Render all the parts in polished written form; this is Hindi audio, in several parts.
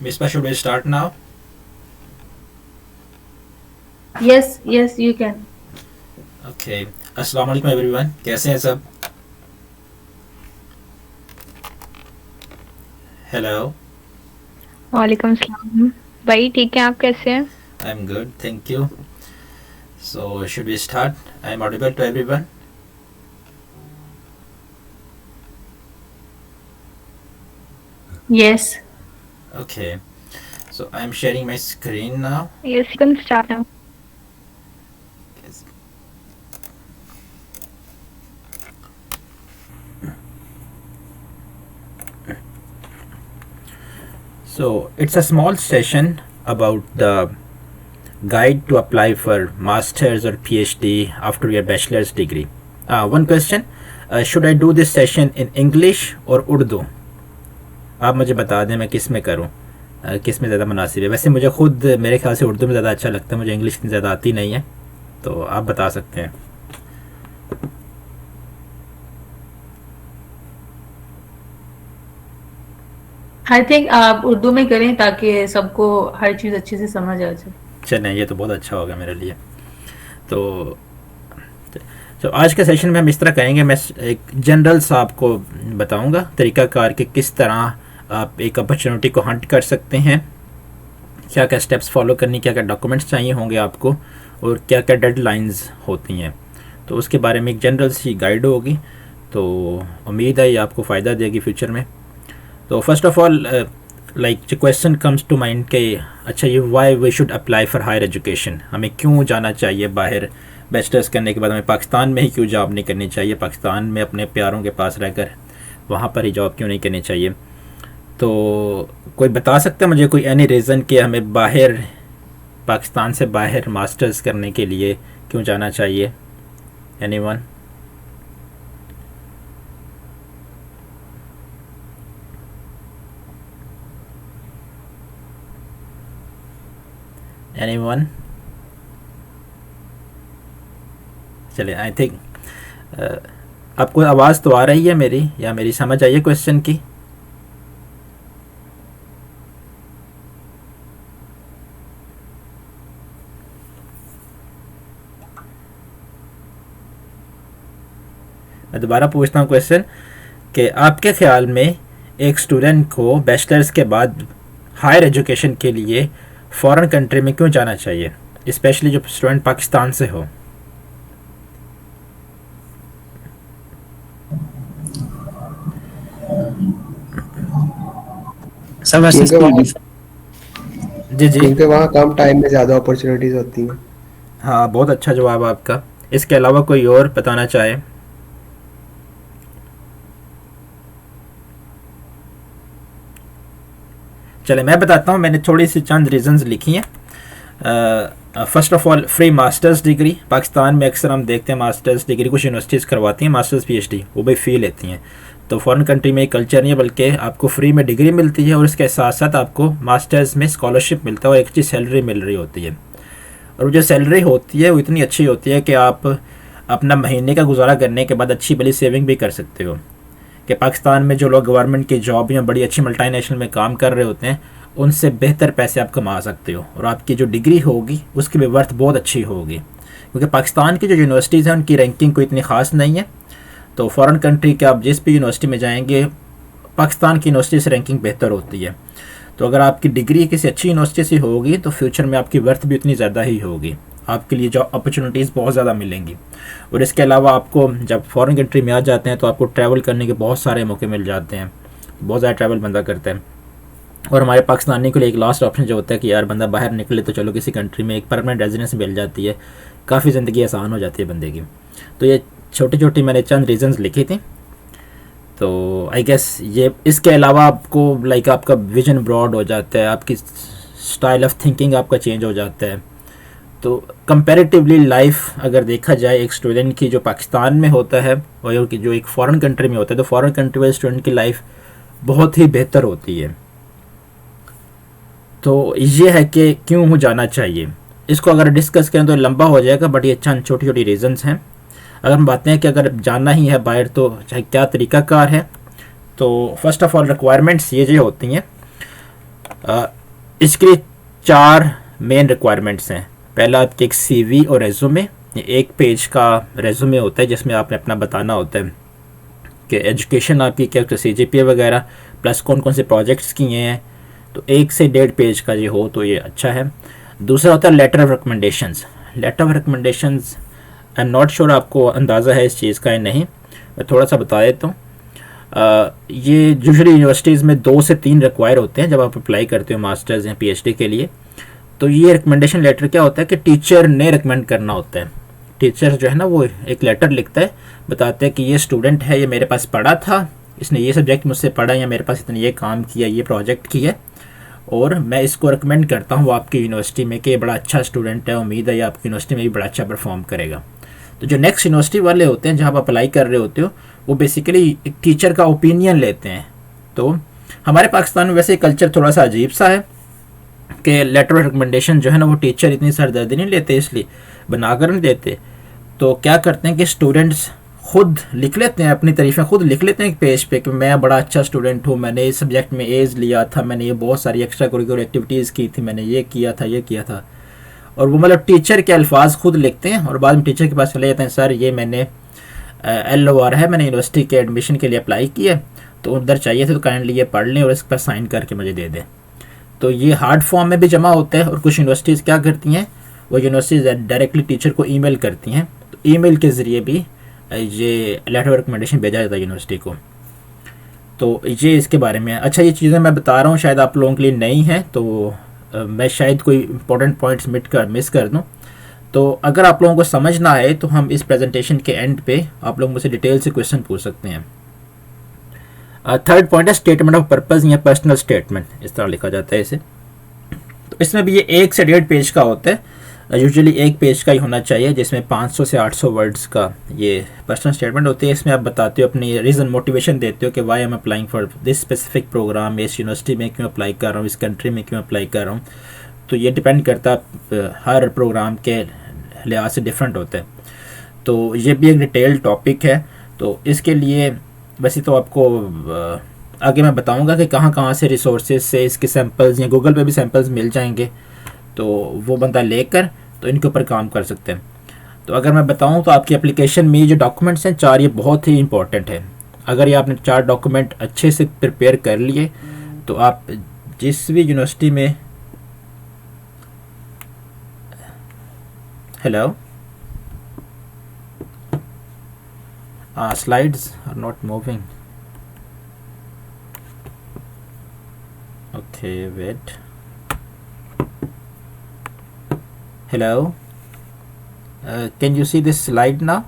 Mispa, should we start now? Yes, yes, you can. Okay. अस्सलाम वालेकुम एवरीवन, कैसे हैं सब? हेलो. वालेकुम सलाम भाई, ठीक है? आप कैसे हैं? I am good, thank you. So should we start? I am audible to everyone? Yes. Okay. So I am sharing my screen now. Yes, you can start now. So it's a small session about the guide to apply for master's or PhD after your bachelor's degree. One question, should I do this session in English or Urdu? आप मुझे बता दें मैं किस में करूँ, किस में ज़्यादा मुनासिब है. वैसे मुझे खुद मेरे ख्याल से उर्दू में ज़्यादा अच्छा लगता है, मुझे इंग्लिश इतनी ज़्यादा आती नहीं है, तो आप बता सकते हैं. आई थिंक आप उर्दू में करें ताकि सबको हर चीज़ अच्छे से समझ आ जाए। चलें, ये तो बहुत अच्छा होगा मेरे लिए. तो आज के सेशन में हम इस तरह करेंगे, मैं एक जनरल सा आपको बताऊंगा तरीक़ाकार कि किस तरह आप एक अपॉर्चुनिटी को हंट कर सकते हैं, क्या क्या स्टेप्स फॉलो करनी, क्या क्या डॉक्यूमेंट्स चाहिए होंगे आपको, और क्या क्या डेडलाइंस होती हैं. तो उसके बारे में एक जनरल सी गाइड होगी, तो उम्मीद है ये आपको फ़ायदा देगी फ्यूचर में. तो फर्स्ट ऑफ ऑल लाइक जो क्वेश्चन कम्स टू माइंड कि अच्छा ये why we should apply for higher education, हमें क्यों जाना चाहिए बाहर बैचलर्स करने के बाद, हमें पाकिस्तान में ही क्यों जॉब नहीं करनी चाहिए, पाकिस्तान में अपने प्यारों के पास रहकर वहाँ पर ही जॉब क्यों नहीं करनी चाहिए. तो कोई बता सकता है मुझे कोई एनी रीज़न कि हमें बाहर पाकिस्तान से बाहर मास्टर्स करने के लिए क्यों जाना चाहिए? एनीवन? एनीवन? चलिए, आई थिंक आपको आवाज़ तो आ रही है मेरी, या मेरी समझ आई है क्वेश्चन की? मैं दोबारा पूछता हूँ क्वेश्चन कि आपके ख्याल में एक स्टूडेंट को बैचलर्स के बाद हायर एजुकेशन के लिए फॉरेन कंट्री में क्यों जाना चाहिए, स्पेशली जो स्टूडेंट पाकिस्तान से हो? सर वैसे जी जी, क्योंकि वहाँ कम टाइम में ज़्यादा अपॉर्चुनिटीज़ होती हैं। हाँ, बहुत अच्छा जवाब आपका. इसके अलावा कोई और बताना चाहे? चले मैं बताता हूँ, मैंने थोड़ी सी चंद रीज़न्स लिखी हैं. First of all, free masters degree. Pakistan में अक्सर हम देखते हैं मास्टर्स डिग्री कुछ यूनिवर्सिटीज़ करवाती हैं, मास्टर्स पीएचडी वो भी फ़ी लेती हैं. तो फॉरेन कंट्री में कल्चर नहीं है, बल्कि आपको फ्री में डिग्री मिलती है और इसके साथ साथ आपको मास्टर्स में स्कॉलरशिप मिलता है और एक अच्छी सैलरी मिल रही होती है. और जो सैलरी होती है वो इतनी अच्छी होती है कि आप अपना महीने का गुजारा करने के बाद अच्छी भली सेविंग भी कर सकते हो. कि पाकिस्तान में जो लोग गवर्नमेंट की जॉब या बड़ी अच्छी मल्टीनेशनल में काम कर रहे होते हैं, उनसे बेहतर पैसे आप कमा सकते हो, और आपकी जो डिग्री होगी उसकी भी वर्थ बहुत अच्छी होगी. क्योंकि पाकिस्तान की जो यूनिवर्सिटीज़ हैं उनकी रैंकिंग कोई इतनी ख़ास नहीं है. तो फॉरेन कंट्री के आप जिस भी यूनिवर्सिटी में जाएंगे, पाकिस्तान की यूनिवर्सिटी से रैंकिंग बेहतर होती है. तो अगर आपकी डिग्री किसी अच्छी यूनिवर्सिटी से होगी तो फ्यूचर में आपकी वर्थ भी उतनी ज़्यादा ही होगी, आपके लिए जॉब अपॉर्चुनिटीज़ बहुत ज़्यादा मिलेंगी. और इसके अलावा आपको जब फॉरेन कंट्री में आ जाते हैं तो आपको ट्रैवल करने के बहुत सारे मौके मिल जाते हैं, बहुत ज़्यादा ट्रैवल बंदा करता है. और हमारे पाकिस्तानी के लिए एक लास्ट ऑप्शन जो होता है कि यार बंदा बाहर निकले तो चलो किसी कंट्री में एक परमानेंट रेजिडेंस मिल जाती है, काफ़ी ज़िंदगी आसान हो जाती है बंदे की. तो ये छोटी छोटी मैंने चंद रीज़न्स लिखी थी. तो आई गेस ये इसके अलावा आपको लाइक आपका विजन ब्रॉड हो जाता है, आपकी स्टाइल ऑफ थिंकिंग आपका चेंज हो जाता है. तो कंपैरेटिवली लाइफ अगर देखा जाए एक स्टूडेंट की जो पाकिस्तान में होता है और जो एक फ़ॉरेन कंट्री में होता है, तो फ़ॉरेन कंट्री वाले स्टूडेंट की लाइफ बहुत ही बेहतर होती है. तो ये है कि क्यों जाना चाहिए. इसको अगर डिस्कस करें तो लंबा हो जाएगा, बट ये चंद छोटी छोटी रीज़न्स हैं. अगर हम बातें हैं कि अगर जाना ही है बाहर तो चाहे क्या तरीक़ाकार है, तो फर्स्ट ऑफ़ ऑल रिक्वायरमेंट्स ये होती हैं. इसके लिए 4 मेन रिक्वायरमेंट्स हैं। पहला आपकी एक CV और रेज्यूमे। एक पेज का रेज्यूमे होता है जिसमें आपने अपना बताना होता है कि एजुकेशन आपकी क्या, CGPA वगैरह, प्लस कौन कौन से प्रोजेक्ट्स किए हैं। तो 1 से 1.5 पेज का ये हो तो ये अच्छा है। दूसरा होता है letter of recommendations. Letter of recommendations I am not sure आपको अंदाज़ा है इस चीज़ का या नहीं, मैं थोड़ा सा बता देता हूँ। ये यूजुअली यूनिवर्सिटीज़ में 2 से 3 रिक्वायर होते हैं जब आप अप्लाई करते हो मास्टर्स या PhD के लिए। तो ये रिकमेंडेशन लेटर क्या होता है कि टीचर ने रिकमेंड करना होता है। टीचर जो है ना वो एक लेटर लिखता है, बताते हैं कि ये स्टूडेंट है, ये मेरे पास पढ़ा था, इसने ये सब्जेक्ट मुझसे पढ़ा या मेरे पास इतने ये काम किया, ये प्रोजेक्ट किया, और मैं इसको रिकमेंड करता हूँ आपकी यूनिवर्सिटी में कि ये बड़ा अच्छा स्टूडेंट है, उम्मीद है ये आपकी यूनिवर्सिटी में भी बड़ा अच्छा परफॉर्म करेगा। तो जो नेक्स्ट यूनिवर्सिटी वाले होते हैं जहाँ आप अप्लाई कर रहे होते हो, वो बेसिकली एक टीचर का ओपिनियन लेते हैं। तो हमारे पाकिस्तान में वैसे कल्चर थोड़ा सा अजीब सा है कि लेटर ऑफ रिकमेंडेशन जो है ना वो टीचर इतनी सरदर्दी नहीं लेते, इसलिए बनाकर नहीं देते। तो क्या करते हैं कि स्टूडेंट्स खुद लिख लेते हैं, अपनी तारीफ़ें खुद लिख लेते हैं एक पेज पे कि मैं बड़ा अच्छा स्टूडेंट हूँ, मैंने इस सब्जेक्ट में एज लिया था, मैंने ये बहुत सारी एक्स्ट्रा करिकुलर एक्टिविटीज़ की थी, मैंने ये किया था, ये किया था। और वो मतलब टीचर के अल्फाज खुद लिखते हैं और बाद में टीचर के पास चले जाते हैं, सर ये मैंने LOR है, मैंने यूनिवर्सिटी के एडमिशन के लिए अप्लाई किया, तो उधर चाहिए थे, तो काइंडली ये पढ़ लें और इस पर साइन करके मुझे दे दें। तो ये हार्ड फॉर्म में भी जमा होता है। और कुछ यूनिवर्सिटीज़ क्या करती हैं, वो यूनिवर्सिटीज़ डायरेक्टली टीचर को ईमेल करती हैं, तो ईमेल के ज़रिए भी ये लेटर ऑफ रिकमेंडेशन भेजा जाता है यूनिवर्सिटी को। तो ये इसके बारे में है। अच्छा, ये चीज़ें मैं बता रहा हूँ शायद आप लोगों के लिए नई हैं, तो मैं शायद कोई इंपॉर्टेंट पॉइंट्स मिस कर दूँ। तो अगर आप लोगों को समझ ना आए तो हम इस प्रेजेंटेशन के एंड पे आप लोग मुझसे डिटेल से क्वेश्चन पूछ सकते हैं। थर्ड पॉइंट है स्टेटमेंट ऑफ पर्पस या पर्सनल स्टेटमेंट, इस तरह लिखा जाता है इसे। तो इसमें भी ये 1 से 1.5 पेज का होता है, यूजुअली 1 पेज का ही होना चाहिए, जिसमें 500 से 800 वर्ड्स का ये पर्सनल स्टेटमेंट होती है। इसमें आप बताते हो अपनी रीज़न, मोटिवेशन देते हो कि why I am applying for this specific programme, इस यूनिवर्सिटी में क्यों अप्लाई कर रहा हूँ, इस कंट्री में क्यों अप्लाई कर रहा हूँ। तो ये डिपेंड करता है, हर प्रोग्राम के लिहाज से डिफरेंट होता है। तो ये भी एक डिटेल टॉपिक है। तो इसके लिए वैसे तो आपको आगे मैं बताऊंगा कि कहाँ कहाँ से रिसोर्सेज से इसके सैम्पल्स या गूगल पे भी सैम्पल्स मिल जाएंगे, तो वो बंदा लेकर तो इनके ऊपर काम कर सकते हैं। तो अगर मैं बताऊं तो आपकी एप्लीकेशन में जो डॉक्यूमेंट्स हैं 4, ये बहुत ही इंपॉर्टेंट है। अगर ये आपने 4 डॉक्यूमेंट अच्छे से प्रिपेयर कर लिए तो आप जिस भी यूनिवर्सिटी में hello slides are not moving. Okay, wait. Hello. Can you see this slide now?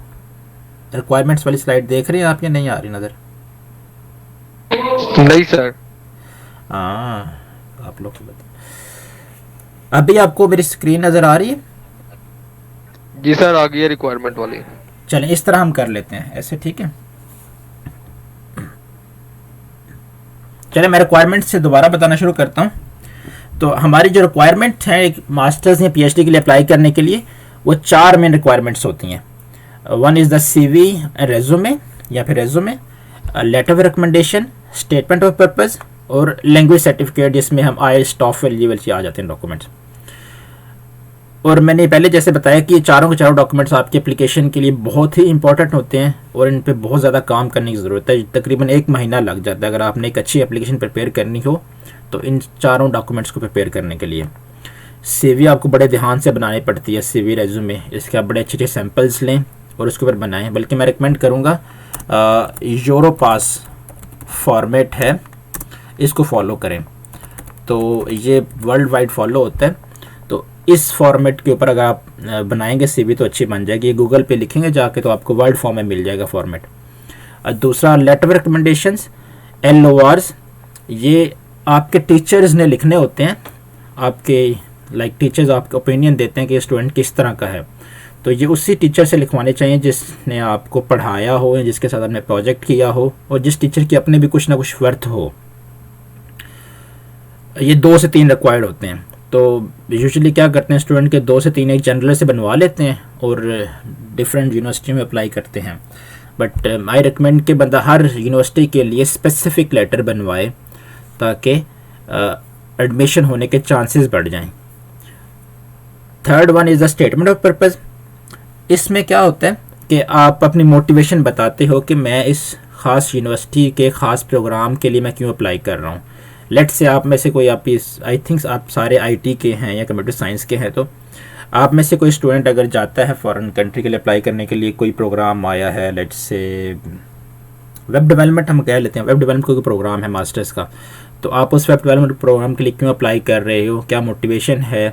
Requirements वाली slide देख रहे हैं आप या नहीं आ रही नज़र? नहीं सर। आप लोग बताओ। अभी आपको मेरी स्क्रीन नज़र आ रही है? जी सर, आ गई है रिक्वायरमेंट वाली। चलें इस तरह हम कर लेते हैं, ऐसे ठीक है। चलें मैं रिक्वायरमेंट से दोबारा बताना शुरू करता हूँ। तो हमारी जो रिक्वायरमेंट है एक मास्टर्स या PhD के लिए अप्लाई करने के लिए, वो 4 मेन रिक्वायरमेंट्स होती हैं। 1 इज़ द CV रेज्यूमे या फिर resume, letter of recommendation, statement of purpose और लैंग्वेज सर्टिफिकेट, जिसमें हम IELTS TOEFL लेवल से आ जाते हैं डॉक्यूमेंट्स। और मैंने पहले जैसे बताया कि ये चारों के चारों डॉक्यूमेंट्स आपकी एप्लीकेशन के लिए बहुत ही इंपॉर्टेंट होते हैं और इन पे बहुत ज़्यादा काम करने की ज़रूरत है। तकरीबन 1 महीना लग जाता है अगर आपने एक अच्छी एप्लीकेशन प्रिपेयर करनी हो तो इन चारों डॉक्यूमेंट्स को प्रिपेयर करने के लिए। CV आपको बड़े ध्यान से बनानी पड़ती है, CV रेज्यूमे, इसके आप बड़े अच्छे अच्छे सैम्पल्स लें और उसके ऊपर बनाएं। बल्कि मैं रिकमेंड करूँगा यूरोपास फॉर्मेट है, इसको फॉलो करें। तो ये वर्ल्ड वाइड फॉलो होता है। तो इस फॉर्मेट के ऊपर अगर आप बनाएंगे CV तो अच्छी बन जाएगी। गूगल पे लिखेंगे जाके तो आपको वर्ड फॉर्म में मिल जाएगा फॉर्मेट। दूसरा लेटर ऑफ रिकमेंडेशंस, LORs, ये आपके टीचर्स ने लिखने होते हैं। आपके टीचर्स आपको ओपिनियन देते हैं कि स्टूडेंट किस तरह का है, तो ये उसी टीचर से लिखवाने चाहिए जिसने आपको पढ़ाया हो या जिसके साथ आपने प्रोजेक्ट किया हो और जिस टीचर की अपने भी कुछ ना कुछ वर्थ हो। ये 2 से 3 रिक्वायर्ड होते हैं। तो यूजुअली क्या करते हैं स्टूडेंट के 2 से 3 एक जनरल से बनवा लेते हैं और डिफरेंट यूनिवर्सिटी में अप्लाई करते हैं। बट आई रिकमेंड कि बंदा हर यूनिवर्सिटी के लिए स्पेसिफिक लेटर बनवाए ताकि एडमिशन होने के चांसेस बढ़ जाएं। Third one is the statement of purpose. इसमें क्या होता है कि आप अपनी मोटिवेशन बताते हो कि मैं इस ख़ास यूनिवर्सिटी के ख़ास प्रोग्राम के लिए मैं क्यों अप्लाई कर रहा हूँ। लेट्स से आप में से कोई, आप इस आई थिंक आप सारे आईटी के हैं या कंप्यूटर साइंस के हैं, तो आप में से कोई स्टूडेंट अगर जाता है फॉरेन कंट्री के लिए अप्लाई करने के लिए, कोई प्रोग्राम आया है, लेट्स से वेब डेवलपमेंट हम कह लेते हैं, वेब डेवलपमेंट कोई प्रोग्राम है मास्टर्स का, तो आप उस वेब डेवलपमेंट प्रोग्राम के लिए क्यों अप्लाई कर रहे हो, क्या मोटिवेशन है,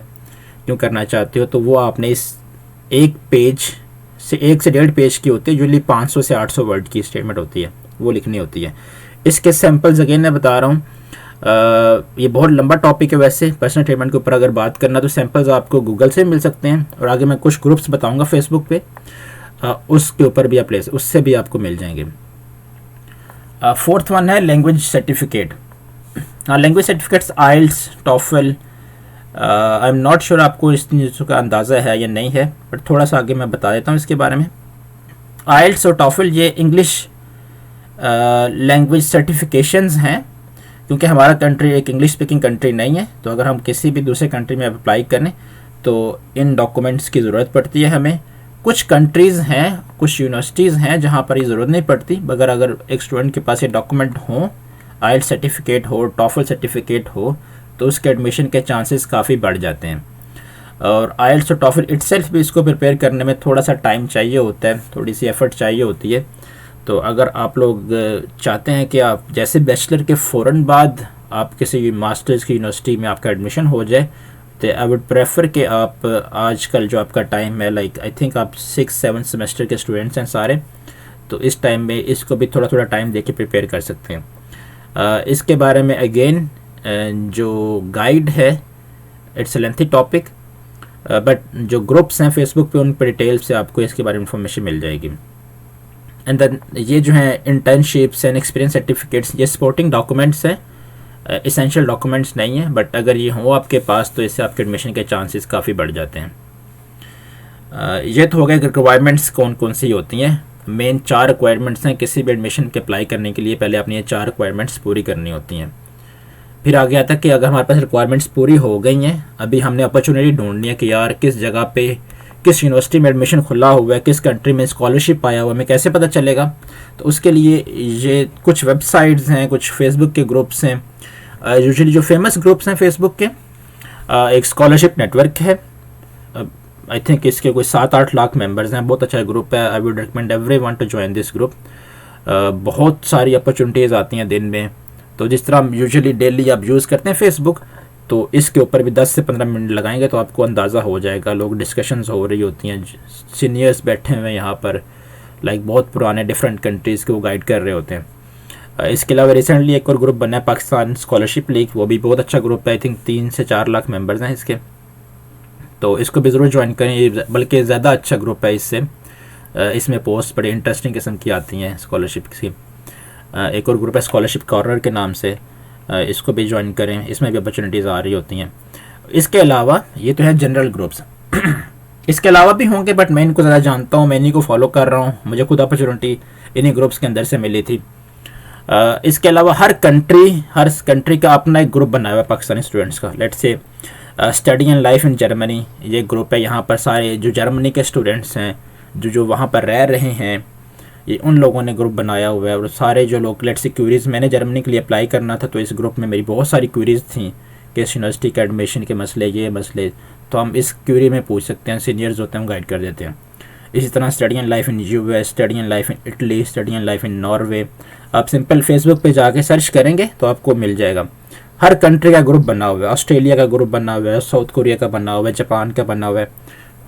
क्यों करना चाहते हो, तो वो आपने इस एक से 1 से 1.5 पेज की होती है, यूजली 500 से 800 वर्ड की स्टेटमेंट होती है, वो लिखनी होती है। इसके सैम्पल्स अगेन मैं बता रहा हूँ, ये बहुत लंबा टॉपिक है वैसे पर्सनल स्टेटमेंट के ऊपर अगर बात करना, तो सैम्पल्स आपको गूगल से मिल सकते हैं, और आगे मैं कुछ ग्रुप्स बताऊंगा फेसबुक पे, उसके ऊपर भी आप उससे भी आपको मिल जाएंगे। फोर्थ वन है language certificate. Language certificates IELTS, TOEFL, I am not sure आपको इस चीज़ों का अंदाज़ा है या नहीं है, बट थोड़ा सा आगे मैं बता देता हूँ इसके बारे में। आइल्स और टॉफल ये इंग्लिश लैंग्वेज सर्टिफिकेशंस हैं, क्योंकि हमारा कंट्री एक इंग्लिश स्पीकिंग कंट्री नहीं है, तो अगर हम किसी भी दूसरे कंट्री में अप्लाई करें तो इन डॉक्यूमेंट्स की ज़रूरत पड़ती है हमें। कुछ कंट्रीज़ हैं, कुछ यूनिवर्सिटीज़ हैं जहाँ पर ये ज़रूरत नहीं पड़ती, मगर अगर एक स्टूडेंट के पास ये डॉक्यूमेंट हो, आइल्स सर्टिफिकेट हो, टॉफल सर्टिफिकेट हो, तो उसके एडमिशन के चांसेस काफ़ी बढ़ जाते हैं। और आइल्स और टॉफल इटसेल्फ भी इसको प्रिपेयर करने में थोड़ा सा टाइम चाहिए होता है, थोड़ी सी एफर्ट चाहिए होती है। तो अगर आप लोग चाहते हैं कि आप जैसे बैचलर के फ़ौरन बाद आप किसी मास्टर्स की यूनिवर्सिटी में आपका एडमिशन हो जाए, तो आई वुड प्रेफर कि आप आजकल जो आपका टाइम है, लाइक आई थिंक आप 6-7 सेमेस्टर के स्टूडेंट्स हैं सारे, तो इस टाइम में इसको भी थोड़ा थोड़ा टाइम देके प्रिपेयर कर सकते हैं। इसके बारे में अगेन जो गाइड है, it's a lengthy topic, but जो ग्रुप्स हैं फेसबुक पे, उन पर डिटेल से आपको इसके बारे में इंफॉर्मेशन मिल जाएगी। एंड देन ये जो हैं इंटर्नशिप्स एंड एक्सपीरियंस सर्टिफिकेट्स, ये सपोर्टिंग डॉक्यूमेंट्स हैं, इसेंशियल डॉक्यूमेंट्स नहीं है, बट अगर ये हो आपके पास तो इससे आपके एडमिशन के चांसेस काफ़ी बढ़ जाते हैं। ये तो हो गए रिक्वायरमेंट्स कौन कौन सी होती हैं। मेन 4 रिक्वायरमेंट्स हैं किसी भी एडमिशन के अप्लाई करने के लिए, पहले आपने ये 4 रिक्वायरमेंट्स पूरी करनी होती हैं। फिर आ गया था कि अगर हमारे पास रिक्वायरमेंट्स पूरी हो गई हैं, अभी हमने अपॉर्चुनिटी ढूंढनी है कि यार किस जगह पे, किस यूनिवर्सिटी में एडमिशन खुला हुआ है, किस कंट्री में स्कॉलरशिप आया हुआ है, हमें कैसे पता चलेगा। तो उसके लिए ये कुछ वेबसाइट्स हैं, कुछ फेसबुक के ग्रुप्स हैं, यूजुअली जो फेमस ग्रुप्स हैं फेसबुक के, एक स्कॉलरशिप नेटवर्क है, आई थिंक इसके कोई 7-8 लाख मेंबर्स हैं, बहुत अच्छा ग्रुप है। I would recommend everyone to join this group. बहुत सारी अपॉर्चुनिटीज़ आती हैं दिन में, तो जिस तरह हम यूजुअली डेली आप यूज़ करते हैं फेसबुक, तो इसके ऊपर भी 10 से 15 मिनट लगाएंगे तो आपको अंदाज़ा हो जाएगा। लोग डिस्कशंस हो रही होती हैं, सीनियर्स बैठे हुए हैं यहाँ पर, लाइक बहुत पुराने डिफरेंट कंट्रीज़ के वो गाइड कर रहे होते हैं। इसके अलावा रिसेंटली एक और ग्रुप बना है पाकिस्तान स्कॉलरशिप लीग, वो भी बहुत अच्छा ग्रुप है, आई थिंक 3 से 4 लाख मेंबर्स हैं इसके, तो इसको भी ज़रूर ज्वाइन करें, ये बल्कि ज़्यादा अच्छा ग्रुप है इससे। इसमें पोस्ट बड़े इंटरेस्टिंग किस्म की आती हैं स्कॉलरशिप की। एक और ग्रुप है स्कॉलरशिप कॉर्नर के नाम से, इसको भी ज्वाइन करें, इसमें भी अपॉर्चुनिटीज़ आ रही होती हैं। इसके अलावा ये तो है जनरल ग्रुप्स इसके अलावा भी होंगे, बट मैं इनको ज़्यादा जानता हूँ, मैं इन्हीं को फॉलो कर रहा हूँ, मुझे खुद अपॉर्चुनिटी इन्हीं ग्रुप्स के अंदर से मिली थी। इसके अलावा हर कंट्री का अपना एक ग्रुप बनाया हुआ है पाकिस्तानी स्टूडेंट्स का। Let's say study and life in Germany, ये ग्रुप है। यहाँ पर सारे जो जर्मनी के स्टूडेंट्स हैं, जो वहाँ पर रह रहे हैं, ये उन लोगों ने ग्रुप बनाया हुआ है। और सारे जो लोग, लेट्स से क्यूरीज़, मैंने जर्मनी के लिए अप्लाई करना था, तो इस ग्रुप में मेरी बहुत सारी क्यूरीज़ थी कि इस यूनिवर्सिटी का एडमिशन के मसले, ये मसले, तो हम इस क्यूरी में पूछ सकते हैं, सीनियर्स होते हैं, हम गाइड कर देते हैं। इसी तरह study and life in US, study and life in Italy, study and life in Norway, आप सिंपल फेसबुक पे जाके सर्च करेंगे तो आपको मिल जाएगा। हर कंट्री का ग्रुप बना हुआ है, ऑस्ट्रेलिया का ग्रुप बना हुआ है, साउथ कोरिया का बना हुआ है, जापान का बना हुआ है।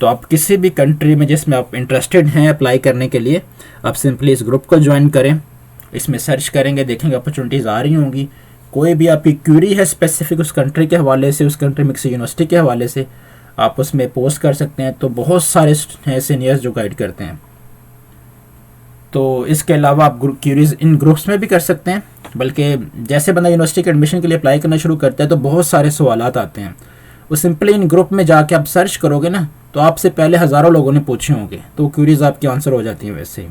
तो आप किसी भी कंट्री में जिसमें आप इंटरेस्टेड हैं अप्लाई करने के लिए, आप सिंपली इस ग्रुप को ज्वाइन करें, इसमें सर्च करेंगे, देखेंगे अपॉर्चुनिटीज़ आ रही होंगी। कोई भी आपकी क्यूरी है स्पेसिफिक उस कंट्री के हवाले से, उस कंट्री में किसी यूनिवर्सिटी के हवाले से, आप उसमें पोस्ट कर सकते हैं। तो बहुत सारे हैं सीनियर्स जो गाइड करते हैं। तो इसके अलावा आप क्यूरीज इन ग्रुप्स में भी कर सकते हैं, बल्कि जैसे बंदा यूनिवर्सिटी के एडमिशन के लिए अप्लाई करना शुरू करता है तो बहुत सारे सवालात आते हैं। वो सिंपली इन ग्रुप में जाके आप सर्च करोगे ना, तो आपसे पहले हज़ारों लोगों ने पूछे होंगे, तो क्यूरीज आपकी आंसर हो जाती हैं वैसे ही।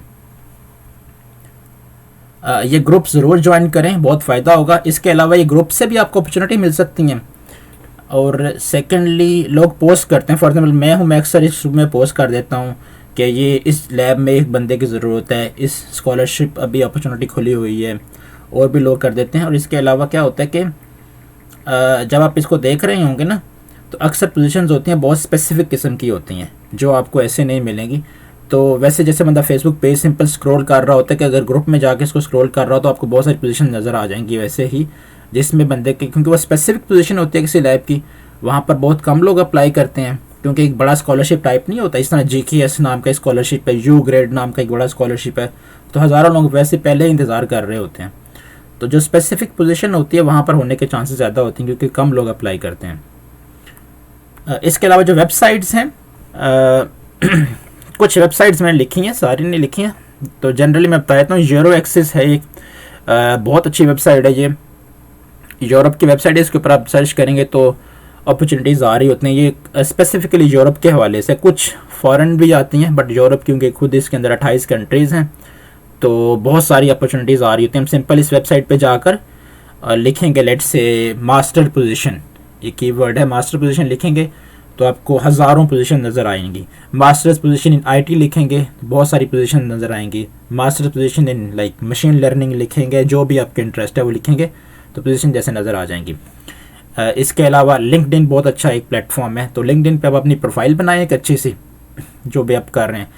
ये ग्रुप ज़रूर ज्वाइन करें, बहुत फ़ायदा होगा। इसके अलावा ये ग्रुप से भी आपको अपॉर्चुनिटी मिल सकती हैं। और सेकेंडली लोग पोस्ट करते हैं, फॉर एग्जाम्पल मैं अक्सर इस ग्रुप में पोस्ट कर देता हूँ कि ये इस लैब में एक बंदे की ज़रूरत है, इस स्कॉलरशिप अभी अपॉर्चुनिटी खुली हुई है, और भी लोग कर देते हैं। और इसके अलावा क्या होता है कि जब आप इसको देख रहे होंगे ना, तो अक्सर पोजीशंस होती हैं बहुत स्पेसिफिक किस्म की होती हैं जो आपको ऐसे नहीं मिलेंगी। तो वैसे जैसे बंदा फेसबुक पेज सिंपल स्क्रॉल कर रहा होता है कि अगर ग्रुप में जाके इसको स्क्रॉल कर रहा हो तो आपको बहुत सारी पोजीशन नज़र आ जाएंगी वैसे ही, जिसमें बंदे की, क्योंकि वो स्पेसिफिक पोजीशन होती है किसी लैब की, वहाँ पर बहुत कम लोग अप्लाई करते हैं, क्योंकि एक बड़ा स्कॉलरशिप टाइप नहीं होता। इस तरह GKS नाम का स्कॉलरशिप है, यू ग्रेड नाम का एक बड़ा स्कॉलरशिप है, तो हज़ारों लोग वैसे पहले ही इंतज़ार कर रहे होते हैं। तो जो स्पेसिफिक पोजीशन होती है वहाँ पर होने के चांसेस ज़्यादा होते हैं क्योंकि कम लोग अप्लाई करते हैं। इसके अलावा जो वेबसाइट्स हैं, कुछ वेबसाइट्स मैंने लिखी हैं, सारी नहीं लिखी हैं, तो जनरली मैं बता देता हूँ। यूरो एक्सिस है एक बहुत अच्छी वेबसाइट है, ये यूरोप की वेबसाइट है। इसके ऊपर आप सर्च करेंगे तो अपॉर्चुनिटीज़ आ रही होती हैं। ये स्पेसिफिकली यूरोप के हवाले से, कुछ फॉरेन भी आती हैं, बट यूरोप क्योंकि खुद इसके अंदर 28 कंट्रीज़ हैं तो बहुत सारी अपॉर्चुनिटीज़ आ रही होती हैं। हम सिंपल इस वेबसाइट पे जाकर लिखेंगे लेट्स से मास्टर पोजीशन, ये कीवर्ड है, मास्टर पोजीशन लिखेंगे तो आपको हज़ारों पोजीशन नज़र आएंगी। मास्टर्स पोजीशन इन IT लिखेंगे तो बहुत सारी पोजीशन नज़र आएंगी। Masters position in like machine learning लिखेंगे, जो भी आपके इंटरेस्ट है वो लिखेंगे तो पोजीशन जैसे नज़र आ जाएंगी। इसके अलावा लिंक्डइन बहुत अच्छा एक प्लेटफॉर्म है, तो लिंक्डइन पे आप अपनी प्रोफाइल बनाएं एक अच्छी सी, जो भी आप कर रहे हैं,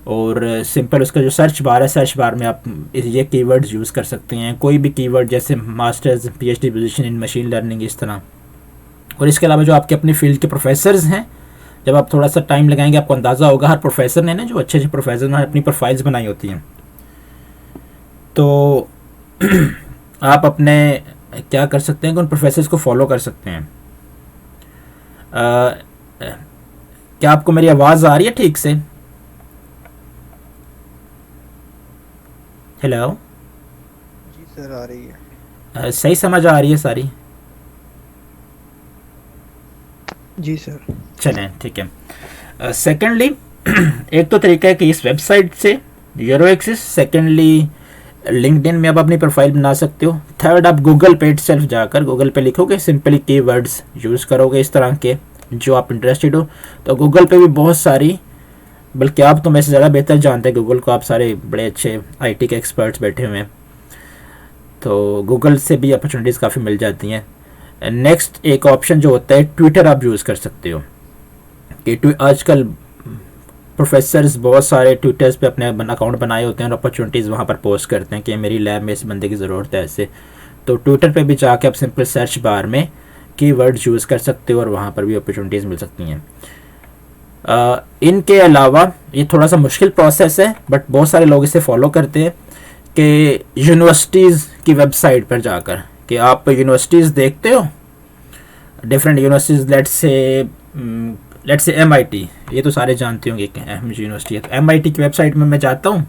और सिंपल उसका जो सर्च बार है, सर्च बार में आप ये कीवर्ड्स यूज़ कर सकते हैं, कोई भी कीवर्ड जैसे masters PhD position in machine learning इस तरह। और इसके अलावा जो आपके अपने फील्ड के प्रोफेसर्स हैं, जब आप थोड़ा सा टाइम लगाएंगे आपको अंदाज़ा होगा, हर प्रोफेसर ने ना, जो अच्छे अच्छे प्रोफेसर ने अपनी प्रोफाइल्स बनाई होती हैं, तो आप अपने क्या कर सकते हैं कि उन प्रोफेसर्स को फॉलो कर सकते हैं। क्या आपको मेरी आवाज़ आ रही है ठीक से? हेलो जी सर, आ रही है। सही समझ आ रही है सारी? जी सर। चलें ठीक है। सेकेंडली एक तो तरीका है कि इस वेबसाइट से यूरो एक्सिस, सेकेंडली लिंक्डइन में आप अपनी प्रोफाइल बना सकते हो। थर्ड, आप गूगल पे इटसेल्फ जाकर गूगल पे लिखोगे, सिंपली कीवर्ड्स यूज़ करोगे इस तरह के जो आप इंटरेस्टेड हो, तो गूगल पे भी बहुत सारी, बल्कि आप तो मैं से ज़्यादा बेहतर जानते हैं गूगल को, आप सारे बड़े अच्छे IT के एक्सपर्ट्स बैठे हुए हैं, तो गूगल से भी अपॉर्चुनिटीज़ काफ़ी मिल जाती हैं। नेक्स्ट एक ऑप्शन जो होता है ट्विटर, आप यूज़ कर सकते हो कि आजकल प्रोफेसर्स बहुत सारे ट्विटर्स पे अपने अकाउंट बनाए होते हैं और अपॉर्चुनिटीज़ वहाँ पर पोस्ट करते हैं कि मेरी लैब में इस बंदे की ज़रूरत है ऐसे। तो ट्विटर पे भी जाके आप सिंपल सर्च बार में कीवर्ड्स यूज़ कर सकते हो और वहाँ पर भी अपॉर्चुनिटीज़ मिल सकती हैं। इनके अलावा ये थोड़ा सा मुश्किल प्रोसेस है, बट बहुत सारे लोग इसे फॉलो करते हैं कि यूनिवर्सिटीज़ की वेबसाइट पर जाकर, कि आप यूनिवर्सिटीज़ देखते हो, different universities, let's say MIT, ये तो सारे जानते होंगे कि अहम यूनिवर्सिटी है, तो MIT की वेबसाइट में मैं जाता हूँ,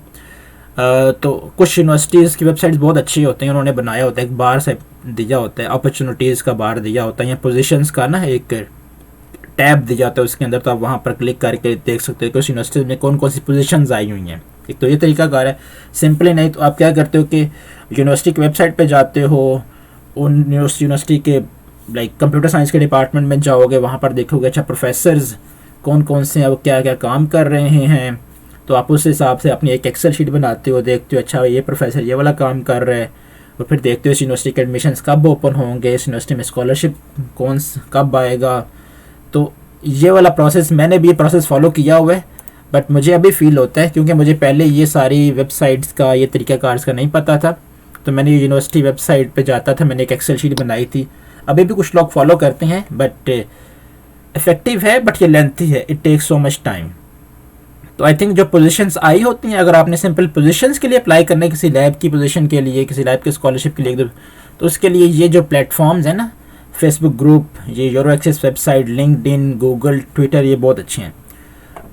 तो कुछ यूनिवर्सिटीज़ की वेबसाइट्स बहुत अच्छी होती हैं, उन्होंने बनाया होता है, एक बार से दिया होता है, अपॉर्चुनिटीज़ का बार दिया होता है, या पोजीशंस का ना एक टैब दिया जाता है उसके अंदर, तो आप वहाँ पर क्लिक करके देख सकते हो कि उस यूनिवर्सिटी में कौन कौन सी पोजीशंस आई हुई हैं। एक तो ये तरीकाकार है। सिंपली नहीं तो आप क्या करते हो कि यूनिवर्सिटी की वेबसाइट पे जाते हो, उन यूनिवर्सिटी के लाइक कंप्यूटर साइंस के डिपार्टमेंट में जाओगे, वहाँ पर देखोगे अच्छा प्रोफेसर्स कौन कौन से हैं, वो क्या क्या काम कर रहे हैं, तो आप उस हिसाब से अपनी एक एक्सेल शीट बनाते हो, देखते हो अच्छा ये प्रोफेसर ये वाला काम कर रहा है, और फिर देखते हो इस यूनिवर्सिटी के एडमिशन्स कब ओपन होंगे, इस यूनिवर्सिटी में स्कॉलरशिप कब आएगा। तो ये वाला प्रोसेस, मैंने भी ये प्रोसेस फॉलो किया हुआ है, बट मुझे अभी फील होता है क्योंकि मुझे पहले ये सारी वेबसाइट्स का, ये तरीक़ाकार का नहीं पता था, तो मैंने यूनिवर्सिटी वेबसाइट पे जाता था, मैंने एक एक्सेल शीट बनाई थी। अभी भी कुछ लोग फॉलो करते हैं, बट इफ़ेक्टिव है, बट ये लेंथी है, it takes so much time. तो आई थिंक जो पोजीशंस आई होती हैं, अगर आपने सिंपल पोजीशंस के लिए अप्लाई करना है, किसी लैब की पोजीशन के लिए, किसी लैब के स्कॉलरशिप के लिए, तो उसके लिए ये जो प्लेटफॉर्म्स हैं ना, फेसबुक ग्रुप, ये euro axis website, LinkedIn, Google, Twitter, ये बहुत अच्छे हैं।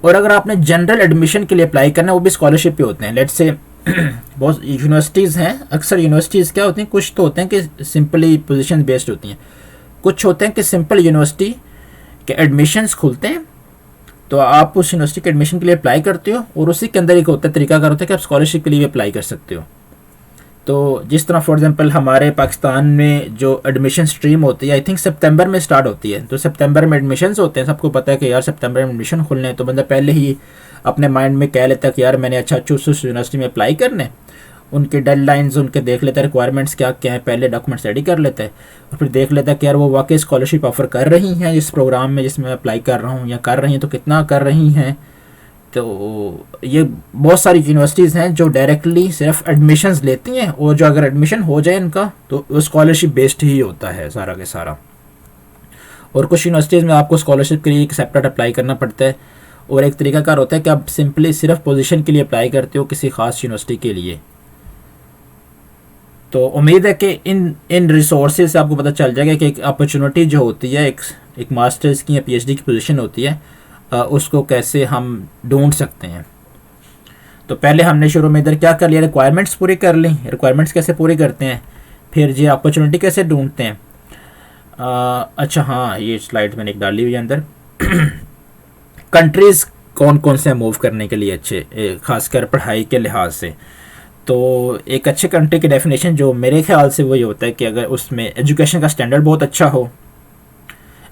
और अगर आपने जनरल एडमिशन के लिए अप्लाई करना है, वो भी स्कॉलरशिप पे होते हैं। लेट्स से बहुत यूनिवर्सिटीज़ हैं, अक्सर यूनिवर्सिटीज़ क्या होती हैं, कुछ तो होते हैं कि सिंपली पोजीशन बेस्ड होती हैं, कुछ होते हैं कि सिंपल यूनिवर्सिटी के एडमिशन्स खुलते हैं, तो आप उस यूनिवर्सिटी के एडमिशन के लिए अप्लाई करते हो, और उसी के अंदर एक होता है तरीकाकार होता है कि आप स्कॉलरशिप के लिए भी अप्लाई कर सकते हो। तो जिस तरह फॉर एग्जांपल हमारे पाकिस्तान में जो एडमिशन स्ट्रीम होती है आई थिंक सितंबर में स्टार्ट होती है, तो सितंबर में एडमिशन्स होते हैं, सबको पता है कि यार सितंबर में एडमिशन खुलने हैं, तो बंदा पहले ही अपने माइंड में कह लेता है कि यार मैंने अच्छा उस यूनिवर्सिटी में अप्लाई करने, उनके डेडलाइंस उनके देख लेता है, रिक्वायरमेंट्स क्या क्या है, पहले डॉक्यूमेंट्स रेडी कर लेता है और फिर देख लेता है कि यार वो वाकई स्कॉलरशिप ऑफर कर रही हैं इस प्रोग्राम में जिसमें मैं अप्लाई कर रहा हूँ, या कर रही हैं तो कितना कर रही हैं। तो ये बहुत सारी यूनिवर्सिटीज़ हैं जो डायरेक्टली सिर्फ एडमिशन्स लेती हैं, और जो अगर एडमिशन हो जाए इनका तो वो स्कॉलरशिप बेस्ड ही होता है सारा के सारा। और कुछ यूनिवर्सिटीज़ में आपको स्कॉलरशिप के लिए एक सेपरेट अप्लाई करना पड़ता है, और एक तरीकाकार होता है कि आप सिंपली सिर्फ पोजीशन के लिए अप्लाई करते हो किसी ख़ास यूनिवर्सिटी के लिए। तो उम्मीद है कि इन रिसोर्सेज से आपको पता चल जाएगा कि एक अपॉर्चुनिटी जो होती है एक मास्टर्स की या पीएचडी की पोजीशन होती है, उसको कैसे हम ढूंढ सकते हैं। तो पहले हमने शुरू में इधर क्या कर लिया, रिक्वायरमेंट्स पूरी कर ली। रिक्वायरमेंट्स कैसे पूरी करते हैं, फिर ये अपॉर्चुनिटी कैसे ढूंढते हैं। अच्छा हाँ, ये स्लाइड मैंने एक डाली हुई है अंदर। कंट्रीज़ कौन कौन से मूव करने के लिए अच्छे, खासकर पढ़ाई के लिहाज से। तो एक अच्छे कंट्री की डेफिनेशन जो मेरे ख्याल से वही होता है कि अगर उसमें एजुकेशन का स्टैंडर्ड बहुत अच्छा हो,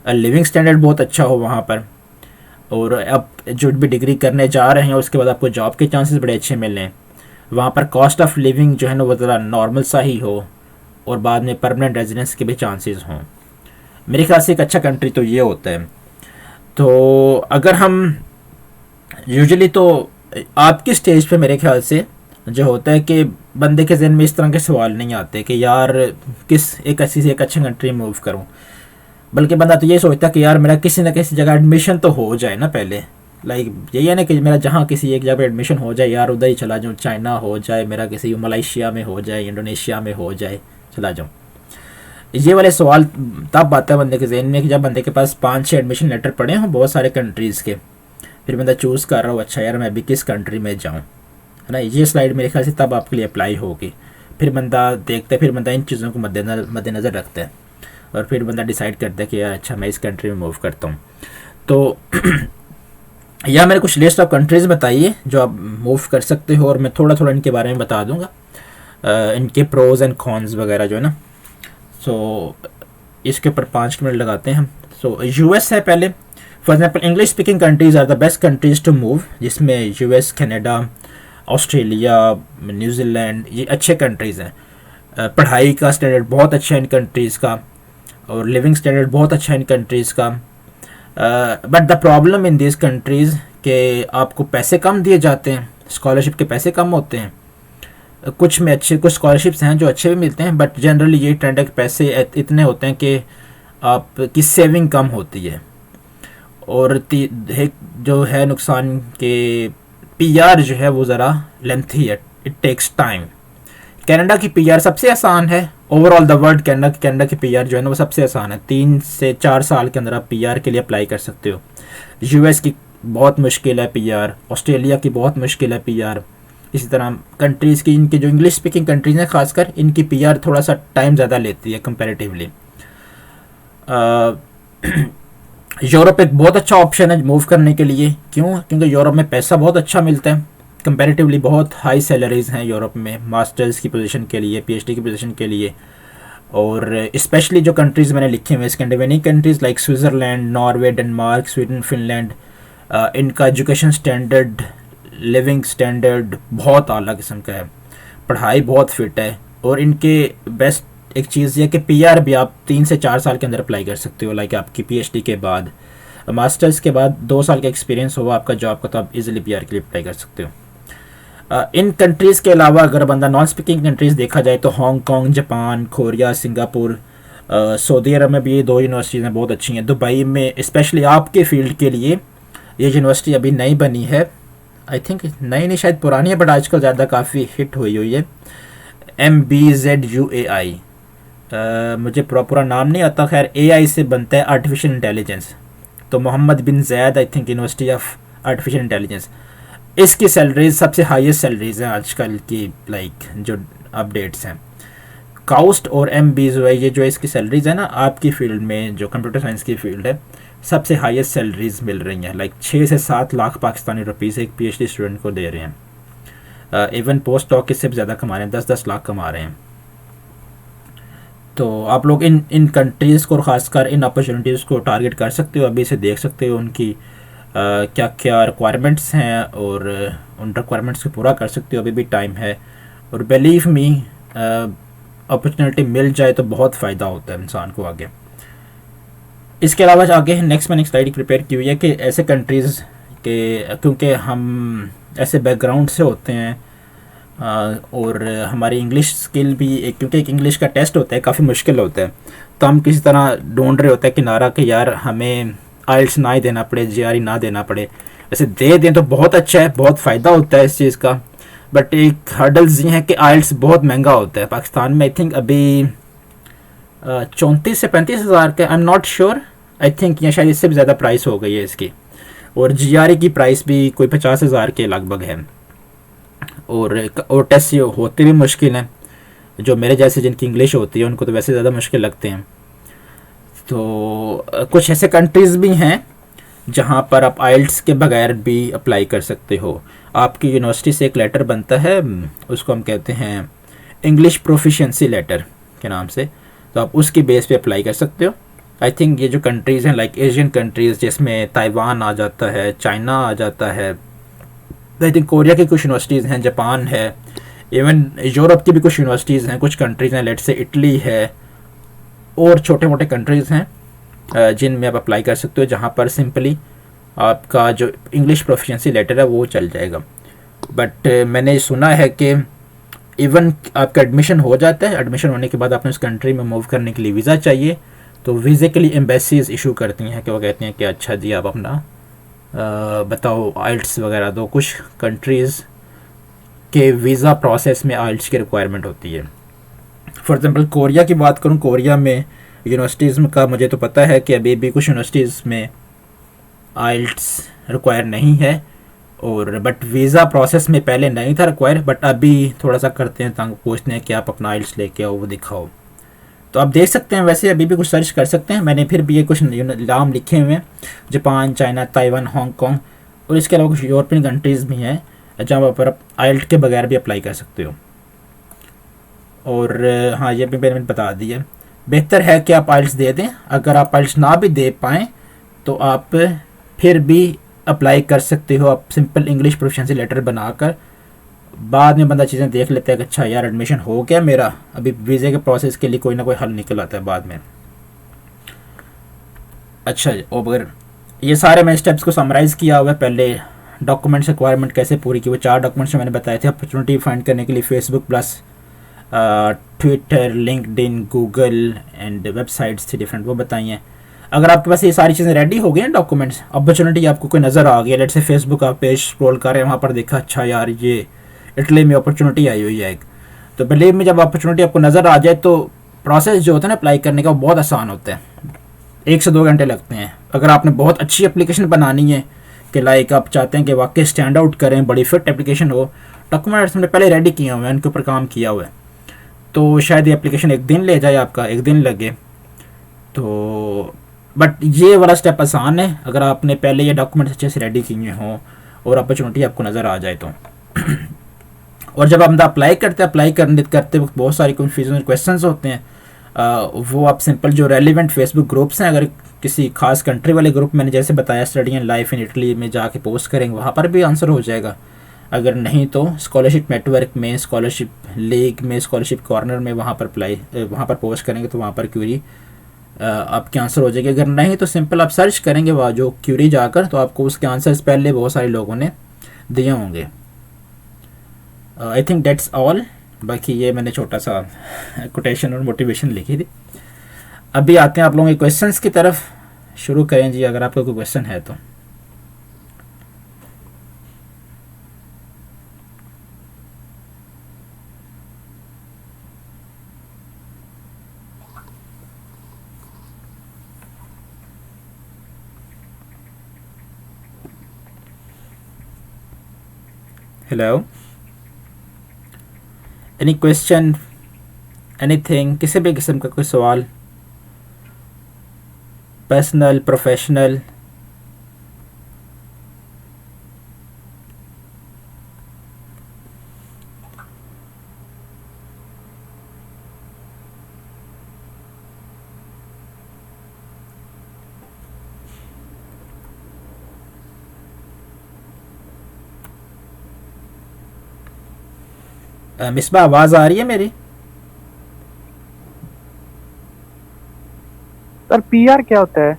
लिविंग स्टैंडर्ड बहुत अच्छा हो वहाँ पर, और अब जो भी डिग्री करने जा रहे हैं उसके बाद आपको जॉब के चांसेस बड़े अच्छे मिलें, वहाँ पर कॉस्ट ऑफ लिविंग जो है ना वो ज़रा नॉर्मल सा ही हो, और बाद में परमानेंट रेजिडेंस के भी चांसेस हों। मेरे ख्याल से एक अच्छा कंट्री तो ये होता है। तो अगर हम यूजुअली तो आपकी स्टेज पे मेरे ख्याल से जो होता है कि बंदे के जहन में इस तरह के सवाल नहीं आते कि यार किस एक ऐसी से एक अच्छी कंट्री मूव करूं, बल्कि बंदा तो ये सोचता है कि यार मेरा किसी ना किसी जगह एडमिशन तो हो जाए ना पहले। लाइक यही है ना कि मेरा जहाँ किसी एक जगह एडमिशन हो जाए यार उधर ही चला जाऊँ, चाइना हो जाए मेरा, किसी मलेशिया में हो जाए, इंडोनेशिया में हो जाए, चला जाऊँ। ये वाले सवाल तब आता है बंदे के जहन में कि जब बंदे के पास 5-6 एडमिशन लेटर पड़े हों बहुत सारे कंट्रीज़ के, फिर बंदा चूज़ कर रहा हो अच्छा यार मैं अभी किस कंट्री में जाऊँ, है ना। ये स्लाइड मेरे ख्याल से तब आपके लिए अप्लाई होगी। फिर बंदा देखता है, फिर बंदा इन चीज़ों को मद्देनज़र रखता है, और फिर बंदा डिसाइड करता है कि यार अच्छा मैं इस कंट्री में मूव करता हूँ। तो यह मैंने कुछ लिस्ट ऑफ कंट्रीज़ बताइए जो आप मूव कर सकते हो, और मैं थोड़ा थोड़ा इनके बारे में बता दूँगा, इनके प्रोज एंड कॉन्स वगैरह जो है ना। सो इसके ऊपर 5 मिनट लगाते हैं हम। सो यूएस है पहले। For example English speaking countries are the best countries to move, जिसमें यूएस, कनाडा, ऑस्ट्रेलिया, न्यूजीलैंड, ये अच्छे कंट्रीज़ हैं। पढ़ाई का स्टैंडर्ड बहुत अच्छा है इन कंट्रीज़ का, और लिविंग स्टैंडर्ड बहुत अच्छा है इन कंट्रीज़ का। But the problem in this countries के आपको पैसे कम दिए जाते हैं, स्कॉलरशिप के पैसे कम होते हैं। कुछ में अच्छे, कुछ स्कॉलरशिप्स हैं जो अच्छे भी मिलते हैं, बट जनरली ये ट्रेंड है कि पैसे इतने होते हैं कि आपकी सेविंग कम होती है। और जो है नुकसान के पीआर जो है वो ज़रा लेंथी है, इट टेक्स टाइम। कनाडा की पीआर सबसे आसान है ओवरऑल द वर्ल्ड। कनाडा की पीआर जो है ना वो सबसे आसान है, 3 से 4 साल के अंदर आप पीआर के लिए अप्लाई कर सकते हो। यूएस की बहुत मुश्किल है पीआर, ऑस्ट्रेलिया की बहुत मुश्किल है पीआर। इसी तरह कंट्रीज़ की, इनके जो इंग्लिश स्पीकिंग कंट्रीज़ हैं खासकर, इनकी पीआर थोड़ा सा टाइम ज़्यादा लेती है कंपैरेटिवली। यूरोप एक बहुत अच्छा ऑप्शन है मूव करने के लिए। क्यों? क्योंकि यूरोप में पैसा बहुत अच्छा मिलता है कंपैरेटिवली, बहुत हाई सैलरीज़ हैं यूरोप में मास्टर्स की पोजीशन के लिए, पीएचडी की पोजीशन के लिए। और स्पेशली जो कंट्रीज़ मैंने लिखी हुई हैं Scandinavian countries like Switzerland, Norway, Denmark, Sweden, Finland, इनका एजुकेशन स्टैंडर्ड, लिविंग स्टैंडर्ड बहुत आला किस्म का है, पढ़ाई बहुत फिट है। और इनके बेस्ट एक चीज़ ये कि पीआर भी आप 3 से 4 साल के अंदर अप्लाई कर सकते हो। लाइक आपकी पीएचडी के बाद, मास्टर्स के बाद 2 साल का एक्सपीरियंस हो आपका जॉब का, तो आप इजीली पीआर के लिए अप्लाई कर सकते हो। इन कंट्रीज़ के अलावा अगर बंदा नॉन स्पीकिंग कंट्रीज़ देखा जाए तो Hong Kong, Japan, Korea, Singapore, Saudi Arab में भी ये 2 यूनिवर्सिटीज़ हैं बहुत अच्छी हैं। दुबई में स्पेशली आपके फील्ड के लिए ये यूनिवर्सिटी अभी नई बनी है, आई थिंक नई नहीं शायद पुरानी है, बट आजकल ज़्यादा काफ़ी हिट हुई है। MBZUAI, मुझे पूरा नाम नहीं आता, खैर AI से बनता है आर्टिफिशियल इंटेलिजेंस। तो Mohamed bin Zayed I think university of artificial intelligence, इसकी सैलरीज सबसे हाईएस्ट सैलरीज हैं आजकल की, लाइक जो अपडेट्स हैं। काउस्ट और MBZUAI, ये जो इसकी सैलरीज है ना आपकी फील्ड में, जो कंप्यूटर साइंस की फील्ड है, सबसे हाईएस्ट सैलरीज मिल रही हैं। लाइक 6 से 7 लाख पाकिस्तानी रुपीज़ एक पीएचडी स्टूडेंट को दे रहे हैं। इवन पोस्ट डॉक इससे भी ज़्यादा कमा रहे हैं, 10-10 लाख कमा रहे हैं। तो आप लोग इन कंट्रीज़ को और ख़ासकर इन अपॉर्चुनिटीज़ को टारगेट कर सकते हो, अभी से देख सकते हो उनकी क्या क्या रिक्वायरमेंट्स हैं और उन रिक्वायरमेंट्स को पूरा कर सकते हो, अभी भी टाइम है। और बिलीव मी, अपॉर्चुनिटी मिल जाए तो बहुत फ़ायदा होता है इंसान को आगे। इसके अलावा आगे नेक्स्ट मैंने एक स्लाइड प्रिपेयर की हुई है कि ऐसे कंट्रीज़ के, क्योंकि हम ऐसे बैकग्राउंड से होते हैं और हमारी इंग्लिश स्किल भी क्योंकि एक इंग्लिश का टेस्ट होता है, काफ़ी मुश्किल होता है, तो हम किसी तरह ढूंढ रहे होते हैं किनारा कि यार हमें आइल्स ना ही देना पड़े, जीआरई ना देना पड़े। वैसे दे दें तो बहुत अच्छा है, बहुत फ़ायदा होता है इस चीज़ का, बट एक हर्डल्स ये हैं कि आइल्स बहुत महंगा होता है। पाकिस्तान में आई थिंक अभी 34 से 35 हज़ार का, आई am not sure, I think या शायद इससे भी ज़्यादा प्राइस हो गई है इसकी। और जीआरई की प्राइस भी कोई 50 हज़ार के लगभग है। और टेस्ट होते भी मुश्किल हैं, जो मेरे जैसे जिनकी इंग्लिश होती है उनको तो वैसे ज़्यादा मुश्किल लगते हैं। तो कुछ ऐसे कंट्रीज़ भी हैं जहाँ पर आप आइल्ट्स के बगैर भी अप्लाई कर सकते हो। आपकी यूनिवर्सिटी से एक लेटर बनता है, उसको हम कहते हैं इंग्लिश प्रोफिशिएंसी लेटर के नाम से, तो आप उसकी बेस पे अप्लाई कर सकते हो। आई थिंक ये जो कंट्रीज़ हैं लाइक एशियन कंट्रीज़, जिसमें ताइवान आ जाता है, चाइना आ जाता है, आई थिंक कोरिया की कुछ यूनिवर्सिटीज़ हैं, जापान है, इवन यूरोप की भी कुछ यूनिवर्सिटीज़ हैं, कुछ कंट्रीज़ हैं, लेट से इटली है, और छोटे मोटे कंट्रीज़ हैं जिनमें आप अप्लाई कर सकते हो, जहाँ पर सिंपली आपका जो इंग्लिश प्रोफिशिएंसी लेटर है वो चल जाएगा। बट मैंने सुना है कि इवन आपका एडमिशन हो जाता है, एडमिशन होने के बाद आपने उस कंट्री में मूव करने के लिए वीज़ा चाहिए, तो वीज़े के लिए एम्बेसीज इशू करती हैं कि वो कहती हैं कि अच्छा जी आप अपना बताओ आइल्ट्स वगैरह दो। कुछ कंट्रीज़ के वीज़ा प्रोसेस में आइल्ट्स की रिक्वायरमेंट होती है। फॉर एग्ज़ाम्पल कोरिया की बात करूँ, कोरिया में यूनिवर्सिटीज़ का मुझे तो पता है कि अभी भी कुछ यूनिवर्सिटीज़ में आइल्ट्स रिक्वायर नहीं है, और बट वीज़ा प्रोसेस में पहले नहीं था रिक्वायर, बट अभी थोड़ा सा करते हैं, तंग पूछते हैं कि आप अपना आइल्ट्स लेके आओ, वो दिखाओ। तो आप देख सकते हैं, वैसे अभी भी कुछ सर्च कर सकते हैं। मैंने फिर भी ये कुछ नाम लिखे हुए हैं, जापान, चाइना, ताइवान, हांगकॉन्ग, और इसके अलावा कुछ यूरोपियन कंट्रीज़ भी हैं जहाँ पर आप आइल्ट के बगैर भी अप्लाई कर सकते हो। और हाँ, ये भी मैंने बता दिया, बेहतर है कि आप आइल्ट्स दे दें। अगर आप आइल्ट्स ना भी दे पाएँ तो आप फिर भी अप्लाई कर सकते हो, आप सिंपल इंग्लिश प्रोफिशिएंसी लेटर बनाकर। बाद में बंदा चीज़ें देख लेता है कि अच्छा यार एडमिशन हो गया मेरा, अभी वीज़े के प्रोसेस के लिए कोई ना कोई हल निकल आता है बाद में। अच्छा, और ये सारे मैंने स्टेप्स को समराइज़ किया हुआ है। पहले डॉक्यूमेंट्स रिक्वायरमेंट कैसे पूरी की, वो 4 डॉक्यूमेंट्स मैंने बताए थे अपॉर्चुनिटी फाइंड करने के लिए, Facebook plus Twitter, LinkedIn, Google and websites थी डिफरेंट, वो बताई हैं। अगर आपके पास ये सारी चीज़ें रेडी हो गई ना डॉक्यूमेंट्स, अपॉर्चुनिटी आपको कोई नज़र आ गई, लेट से फेसबुक आप पेज स्क्रॉल कर रहे हैं, वहाँ पर देखा अच्छा यार ये इटली में अपॉर्चुनिटी आई हुई है एक, तो बिलीव में जब अपॉर्चुनिटी आपको नज़र आ जाए तो प्रोसेस जो होता है ना अप्लाई करने का वो बहुत आसान होता है, 1 से 2 घंटे लगते हैं। अगर आपने बहुत अच्छी एप्लीकेशन बनानी है कि लाइक आप चाहते हैं कि वाकई स्टैंड आउट करें, बड़ी फिट एप्लीकेशन हो, डॉक्यूमेंट्स हमने पहले रेडी किए हुए हैं, उनके ऊपर काम किया हुआ है, तो शायद ये एप्लीकेशन 1 दिन ले जाए, आपका 1 दिन लगे। तो बट ये वाला स्टेप आसान है अगर आपने पहले ये डॉक्यूमेंट्स अच्छे से रेडी किए हों और अपॉर्चुनिटी आपको नज़र आ जाए तो। और जब हम अप्लाई करते वक्त बहुत सारी कन्फ्यूजन क्वेश्चंस होते हैं, वो आप सिंपल जो रेलिवेंट फेसबुक ग्रुप्स हैं, अगर किसी खास कंट्री वाले ग्रुप मैंने जैसे बताया study and life in Italy में जाके पोस्ट करेंगे, वहाँ पर भी आंसर हो जाएगा। अगर नहीं तो स्कॉलरशिप नेटवर्क में, स्कॉलरशिप लीग में, स्कॉलरशिप कॉर्नर में, वहाँ पर पोस्ट करेंगे तो वहाँ पर क्यूरी आपके आंसर हो जाएगी। अगर नहीं तो सिंपल आप सर्च करेंगे वहाँ जो क्यूरी जाकर, तो आपको उसके आंसर्स पहले बहुत सारे लोगों ने दिए होंगे। I think that's all. बाकी ये मैंने छोटा सा कोटेशन और मोटिवेशन लिखी थी। अभी आते हैं आप लोगों के क्वेश्चंस की तरफ, शुरू करें जी अगर आपका कोई क्वेश्चन है तो। हेलो, एनी क्वेश्चन, एनीथिंग, किसी भी किस्म का कोई सवाल, पर्सनल, प्रोफेशनल? मिसबा आवाज़ आ रही है मेरी? सर पीआर क्या होता है?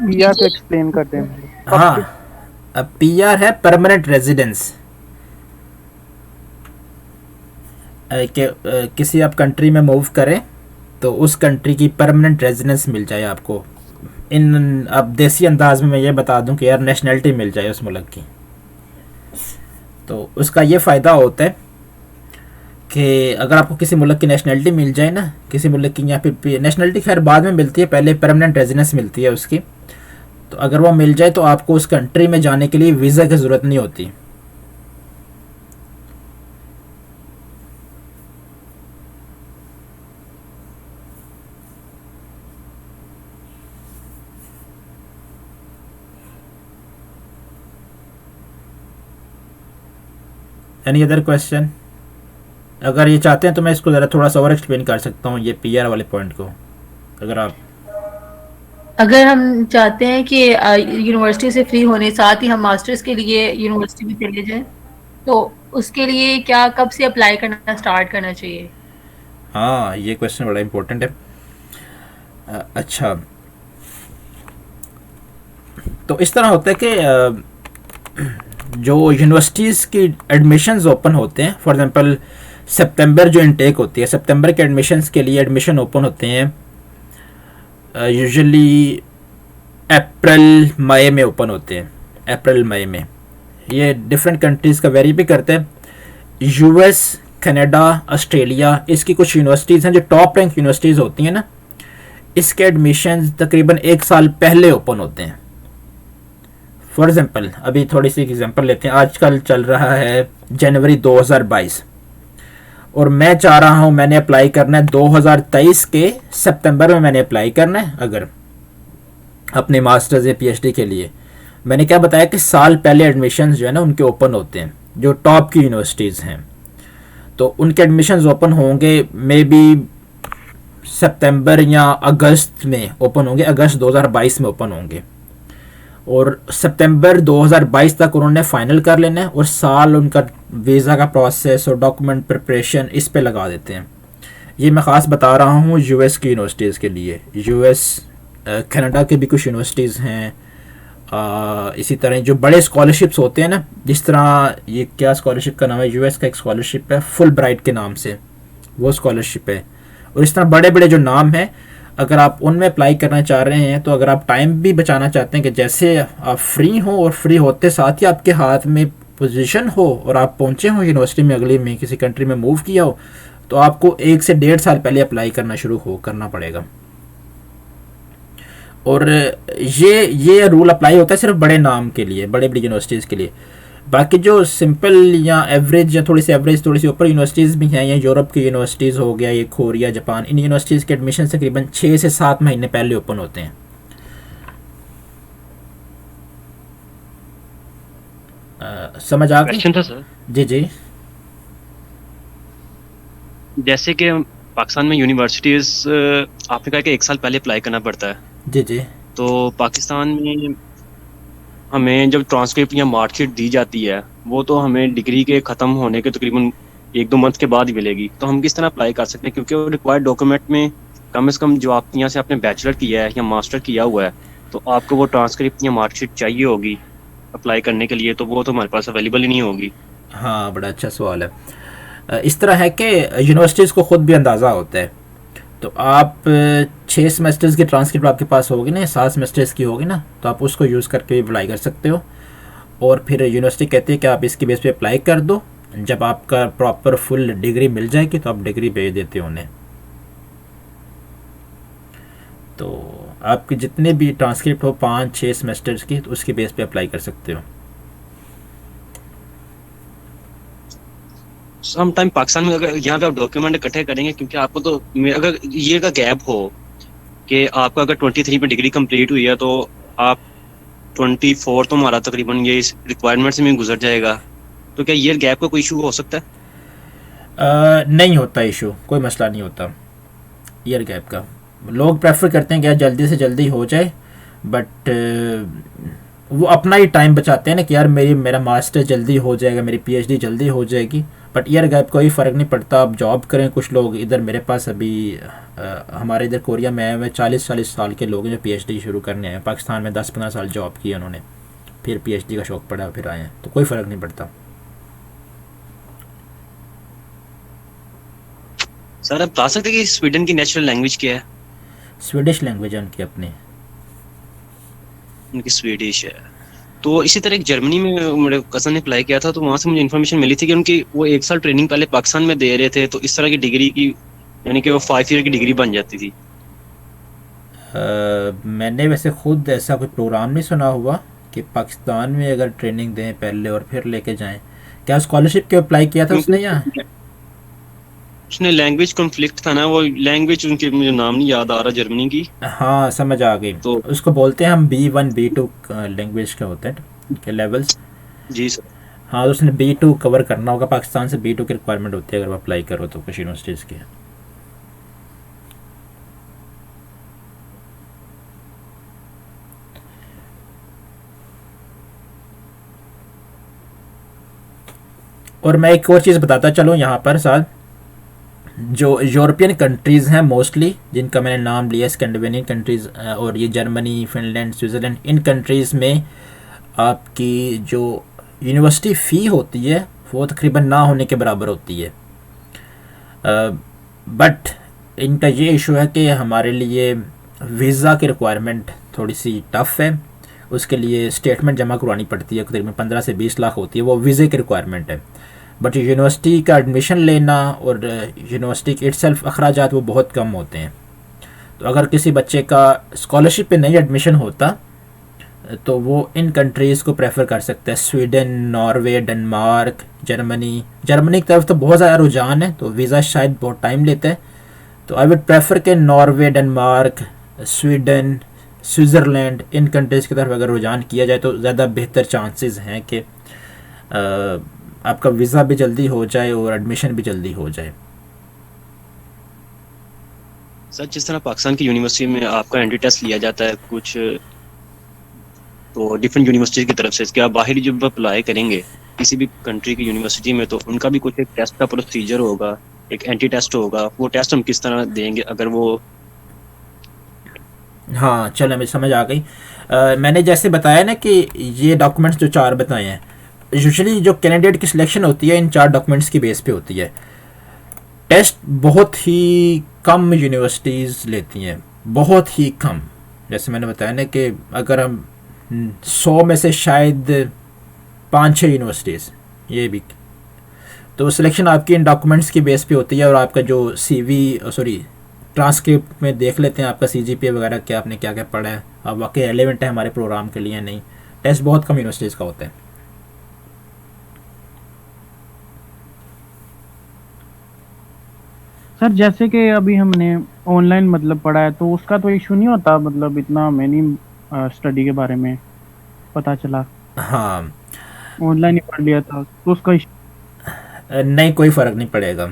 पीआर तो एक्सप्लेन कर दें मुझे। हाँ, अब पीआर है परमानेंट रेजिडेंस। किसी आप कंट्री में मूव करें तो उस कंट्री की परमानेंट रेजिडेंस मिल जाए आपको। इन अब देसी अंदाज में मैं ये बता दूं कि यार नेशनैलिटी मिल जाए उस मुल्क की। तो उसका ये फ़ायदा होता है कि अगर आपको किसी मुल्क की नेशनैलिटी मिल जाए ना, किसी मुल्क की, या फिर नेशनैलिटी खैर बाद में मिलती है, पहले परमानेंट रेजिडेंस मिलती है उसकी। तो अगर वो मिल जाए तो आपको उस कंट्री में जाने के लिए वीज़ा की ज़रूरत नहीं होती। Any other question? अगर ये चाहते हैं तो मैं इसको ज़रा थोड़ा सा और एक्सप्लेन कर सकता हूँ, ये पीआर वाले पॉइंट को, अगर आप। अगर हम चाहते हैं कि यूनिवर्सिटी से फ्री होने साथ ही हम मास्टर्स के लिए यूनिवर्सिटी में चले जाएं, तो उसके लिए क्या कब से अप्लाई करना स्टार्ट करना चाहिए? हाँ, ये क्वेश्चन बड़ा इम्पोर्टेंट है। अच्छा, तो इस तरह होता है कि जो यूनिवर्सिटीज़ की एडमिशन्स ओपन होते हैं, फॉर एग्जांपल सितंबर जो इनटेक होती है, सितंबर के एडमिशन्स के लिए एडमिशन ओपन होते हैं यूजुअली अप्रैल मई में ओपन होते हैं, अप्रैल मई में। ये डिफरेंट कंट्रीज़ का वेरी भी करते हैं। यूएस, कनाडा, ऑस्ट्रेलिया, इसकी कुछ यूनिवर्सिटीज़ हैं जो टॉप रैंक यूनिवर्सिटीज़ होती हैं ना, इसके एडमिशन्स तकरीबन 1 साल पहले ओपन होते हैं। फॉर एग्जांपल अभी थोड़ी सी एग्जांपल लेते हैं, आजकल चल रहा है जनवरी 2022 और मैं चाह रहा हूँ, मैंने अप्लाई करना है 2023 के सितंबर में मैंने अप्लाई करना है अगर अपने मास्टर्स या पीएचडी के लिए। मैंने क्या बताया कि साल पहले एडमिशन्स जो है ना उनके ओपन होते हैं, जो टॉप की यूनिवर्सिटीज़ हैं। तो उनके एडमिशन्स ओपन होंगे मे बी सितंबर या अगस्त में ओपन होंगे, अगस्त 2022 में ओपन होंगे, और सितंबर 2022 तक उन्होंने फाइनल कर लेना है और साल उनका वीज़ा का प्रोसेस और डॉक्यूमेंट प्रिपरेशन इस पे लगा देते हैं। ये मैं ख़ास बता रहा हूँ यूएस की यूनिवर्सिटीज़ के लिए। यूएस, कनाडा के भी कुछ यूनिवर्सिटीज़ हैं। इसी तरह जो बड़े स्कॉलरशिप्स होते हैं ना, जिस तरह ये क्या स्कॉलरशिप का नाम है, यूएस का एक स्कॉलरशिप है फुल ब्राइट के नाम से, वो स्कॉलरशिप है। और इस तरह बड़े बड़े जो नाम हैं, अगर आप उनमें अप्लाई करना चाह रहे हैं, तो अगर आप टाइम भी बचाना चाहते हैं कि जैसे आप फ्री हो और फ्री होते साथ ही आपके हाथ में पोजीशन हो और आप पहुंचे हो यूनिवर्सिटी में, अगली में किसी कंट्री में मूव किया हो, तो आपको 1 से 1.5 साल पहले अप्लाई करना करना पड़ेगा। और ये रूल अप्लाई होता है सिर्फ बड़े नाम के लिए, बड़े बड़ी यूनिवर्सिटीज़ के लिए। बाकी जो सिंपल या एवरेज या थोड़ी सी ऊपर यूनिवर्सिटीज़ भी हैं, या यूरोप की यूनिवर्सिटीज़ हो गया, ये कोरिया, जापान, इन यूनिवर्सिटीज़ के एडमिशन तकरीबन 6 से 7 महीने पहले ओपन होते हैं। समझ आ गई? क्वेश्चन था सर, जी जी। जैसे कि पाकिस्तान में यूनिवर्सिटीज़ आपने कहा कि 1 साल पहले अप्लाई करना पड़ता है, जी जी। तो पाकिस्तान में हमें जब ट्रांसक्रिप्ट या मार्कशीट दी जाती है, वो तो हमें डिग्री के ख़त्म होने के तकरीबन 1-2 मंथ के बाद ही मिलेगी। तो हम किस तरह अप्लाई कर सकते हैं, क्योंकि वो रिक्वायर्ड डॉक्यूमेंट में कम से कम जो आप यहाँ से आपने बैचलर किया है या मास्टर किया हुआ है, तो आपको वो ट्रांसक्रिप्ट या मार्कशीट चाहिए होगी अप्लाई करने के लिए, तो वो तो हमारे पास अवेलेबल ही नहीं होगी। हाँ, बड़ा अच्छा सवाल है। इस तरह है कि यूनिवर्सिटीज़ को ख़ुद भी अंदाज़ा होता है। तो आप 6 सेमेस्टर्स की ट्रांसक्रिप्ट आपके पास होगी ना, 7 सेमेस्टर्स की होगी ना, तो आप उसको यूज़ करके भी अप्लाई कर सकते हो। और फिर यूनिवर्सिटी कहती है कि आप इसकी बेस पे अप्लाई कर दो, जब आपका प्रॉपर फुल डिग्री मिल जाएगी तो आप डिग्री भेज देते हो उन्हें। तो आपकी जितने भी ट्रांसक्रिप्ट हो 5-6 सेमेस्टर्स की, तो उसकी बेस पे अप्लाई कर सकते हो। सम टाइम पाकिस्तान में अगर यहाँ पे आप डॉक्यूमेंट इकट्ठे करेंगे, क्योंकि आपको तो अगर ये का गैप हो कि आपका अगर 23 में डिग्री कंप्लीट हुई है, तो आप 24 तो हमारा तकरीबन ये इस रिक्वायरमेंट से में गुजर जाएगा, तो क्या ये गैप का कोई इशू हो सकता है? नहीं होता इशू, कोई मसला नहीं होता ईयर गैप का। लोग प्रेफर करते हैं कि जल्दी से जल्दी हो जाए, बट वो अपना ही टाइम बचाते हैं ना कि यार मेरा मास्टर जल्दी हो जाएगा, मेरी पीएचडी जल्दी हो जाएगी, बट ईयर गैप कोई फ़र्क नहीं पड़ता। आप जॉब करें, कुछ लोग इधर मेरे पास अभी हमारे इधर कोरिया में आए हुए 40-40 साल के लोग हैं जो पीएचडी शुरू करने आए हैं। पाकिस्तान में 10-15 साल जॉब की उन्होंने, फिर पीएचडी का शौक़ पड़ा, फिर आए हैं, तो कोई फ़र्क नहीं पड़ता। सर आप बता सकते हैं कि स्वीडन की नेशनल लैंग्वेज क्या है? स्वीडिश लैंग्वेज है उनकी अपनी। उनकी स्वीडिश है। तो इसी तरह एक जर्मनी में मेरे कज़न ने अप्लाई किया था, तो वहाँ से मुझे इन्फॉर्मेशन मिली थी कि उनकी वो 1 साल ट्रेनिंग पहले पाकिस्तान में दे रहे थे, तो इस तरह की डिग्री की यानी कि वो 5 ईयर की डिग्री बन जाती थी। मैंने वैसे खुद ऐसा कोई प्रोग्राम नहीं सुना हुआ कि पाकिस्तान में अगर ट्रेनिंग दें पहले और फिर लेके जाएं। क्या स्कॉलरशिप के अप्लाई किया था उसने यहाँ? उसने लैंग्वेज कॉन्फ्लिक्ट था ना, वो लैंग्वेज उनकी मुझे नाम नहीं याद आ रहा जर्मनी की। हाँ समझ आ गई। तो उसको बोलते हैं हम B1 B2 लैंग्वेज के होते हैं के लेवल्स। जी सर। हाँ तो उसने B2 कवर करना होगा, पाकिस्तान से B2 की रिक्वायरमेंट होती है अगर वो अप्लाई करो तो कुछ यूनिवर्सिटीज़ की। और मैं एक और चीज़ बताता चलूँ यहाँ पर साथ, जो यूरोपियन कंट्रीज़ हैं मोस्टली जिनका मैंने नाम लिया, स्कैंडिनेवियन कंट्रीज़ और ये जर्मनी, फिनलैंड, स्विट्ज़रलैंड, इन कंट्रीज़ में आपकी जो यूनिवर्सिटी फ़ी होती है वो तकरीबन ना होने के बराबर होती है। बट इनका ये इशू है कि हमारे लिए वीज़ा की रिक्वायरमेंट थोड़ी सी टफ़ है, उसके लिए स्टेटमेंट जमा करवानी पड़ती है, तकरीबन 15 से 20 लाख होती है, वो वीज़े की रिक्वायरमेंट है। बट यूनिवर्सिटी का एडमिशन लेना और यूनिवर्सिटी के इटसेल्फ अखराजात वो बहुत कम होते हैं। तो अगर किसी बच्चे का स्कॉलरशिप पे नहीं एडमिशन होता तो वो इन कंट्रीज़ को प्रेफर कर सकते हैं, स्वीडन, नॉर्वे, डेनमार्क, जर्मनी की तरफ तो बहुत ज़्यादा रुझान है, तो वीज़ा शायद बहुत टाइम लेता है। तो आई वुड प्रेफर के नॉर्वे, डेनमार्क, स्वीडन, स्विट्ज़रलैंड, इन कंट्रीज़ की तरफ अगर रुझान किया जाए तो ज़्यादा बेहतर चांसेस हैं कि आपका वीज़ा भी जल्दी हो जाए और एडमिशन भी जल्दी हो जाए। सर जिस तरह पाकिस्तान की यूनिवर्सिटी में आपका एंट्री टेस्ट लिया जाता है कुछ, तो डिफरेंट यूनिवर्सिटी की तरफ से, क्या बाहर जब अप्लाई करेंगे किसी भी कंट्री की यूनिवर्सिटी में तो उनका भी कुछ एक टेस्ट का प्रोसीजर होगा, एक एंट्री टेस्ट होगा, वो टेस्ट हम किस तरह देंगे अगर वो? हाँ चलो हमें समझ आ गई। मैंने जैसे बताया ना कि ये डॉक्यूमेंट्स जो 4 बताए हैं, यूजुअली जो कैंडिडेट की सिलेक्शन होती है इन 4 डॉक्यूमेंट्स की बेस पे होती है। टेस्ट बहुत ही कम यूनिवर्सिटीज़ लेती हैं, बहुत ही कम। जैसे मैंने बताया ना कि अगर हम 100 में से शायद 5-6 यूनिवर्सिटीज़, ये भी, तो सिलेक्शन आपकी इन डॉक्यूमेंट्स की बेस पे होती है। और आपका जो ट्रांसक्रिप्ट में देख लेते हैं आपका CGPA वगैरह, क्या आपने क्या क्या पढ़ा है, अब वाकई रेलेवेंट है हमारे प्रोग्राम के लिए नहीं। टेस्ट बहुत कम यूनिवर्सिटीज़ का होता है। सर जैसे कि अभी हमने ऑनलाइन मतलब पढ़ा है तो उसका तो इशू नहीं होता, मतलब इतना मैंने स्टडी के बारे में पता चला, हाँ ऑनलाइन ही पढ़ लिया था तो उसका नहीं, कोई फ़र्क नहीं पड़ेगा।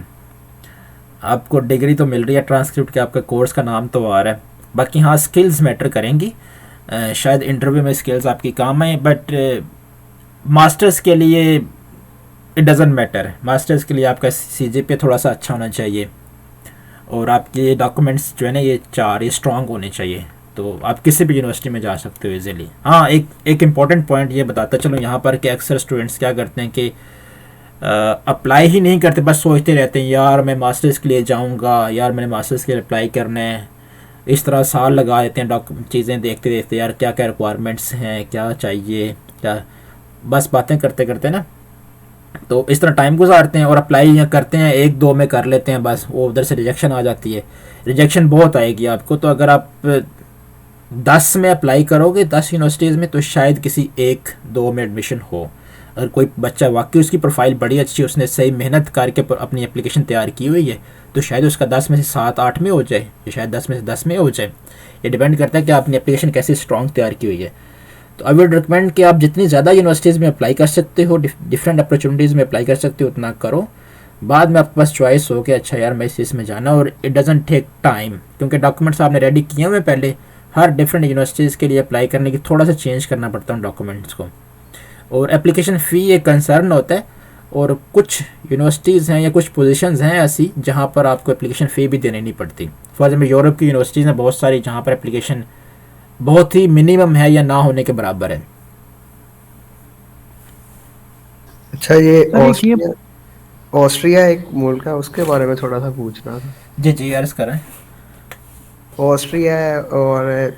आपको डिग्री तो मिल रही है ट्रांसक्रिप्ट के, आपका कोर्स का नाम तो आ रहा है। बाकी हाँ स्किल्स मैटर करेंगी, शायद इंटरव्यू में स्किल्स आपकी काम आए, बट मास्टर्स के लिए इट डज़ंट मैटर। मास्टर्स के लिए आपका CGPA थोड़ा सा अच्छा होना चाहिए और आपके डॉक्यूमेंट्स जो है ना ये 4 ये स्ट्रॉन्ग होने चाहिए, तो आप किसी भी यूनिवर्सिटी में जा सकते हो इजीली। हाँ एक इम्पॉर्टेंट पॉइंट ये बताता चलो यहाँ पर कि अक्सर स्टूडेंट्स क्या करते हैं कि अप्लाई ही नहीं करते, बस सोचते रहते हैं यार मैं मास्टर्स के लिए जाऊँगा, यार मैंने मास्टर्स के लिए अप्लाई करना है, इस तरह साल लगा देते हैं चीज़ें देखते देखते, यार क्या क्या रिक्वायरमेंट्स हैं, क्या चाहिए, क्या, बस बातें करते करते ना, तो इस तरह टाइम गुजारते हैं और अप्लाई करते हैं 1-2 में कर लेते हैं, बस वो उधर से रिजेक्शन आ जाती है। रिजेक्शन बहुत आएगी आपको, तो अगर आप 10 में अप्लाई करोगे 10 यूनिवर्सिटीज़ में, तो शायद किसी 1-2 में एडमिशन हो। अगर कोई बच्चा वाकई उसकी प्रोफाइल बड़ी अच्छी, उसने सही मेहनत करके अपनी एप्लीकेशन तैयार की हुई है, तो शायद उसका 10 में से 7-8 में हो जाए, या शायद 10 में से 10 में हो जाए। ये डिपेंड करता है कि आपने एप्लीकेशन कैसे स्ट्रॉन्ग तैयार की हुई है। तो आई वुड रिकमेंड कि आप जितनी ज़्यादा यूनिवर्सिटीज़ में अप्लाई कर सकते हो, डिफरेंट अपॉर्चुनिटीज़ में अप्लाई कर सकते हो, उतना करो। बाद में आपके पास चॉइस हो कि अच्छा यार मैं इस चीज़ में जाना, और इट डजंट टेक टाइम, क्योंकि डॉक्यूमेंट्स आपने रेडी किए हुए पहले, हर डिफरेंट यूनिवर्सिटीज़ के लिए अप्लाई करने की थोड़ा सा चेंज करना पड़ता है उन डॉक्यूमेंट्स को, और एप्लीकेशन फ़ी एक कंसर्न होता है। और कुछ यूनिवर्सिटीज़ हैं या कुछ पोजीशंस हैं ऐसी जहाँ पर आपको एप्लीकेशन फ़ी भी देनी नहीं पड़ती। फॉर एग्जाम्पल यूरोप की यूनिवर्सिटीज़ हैं बहुत सारी जहाँ पर एप्लीकेशन बहुत ही मिनिमम है या ना होने के बराबर है। अच्छा, ये सर, एक ये ऑस्ट्रिया ऑस्ट्रिया एक मुल्क है, उसके बारे में थोड़ा सा पूछना था। जी जी अर्ज़ करें। ऑस्ट्रिया है और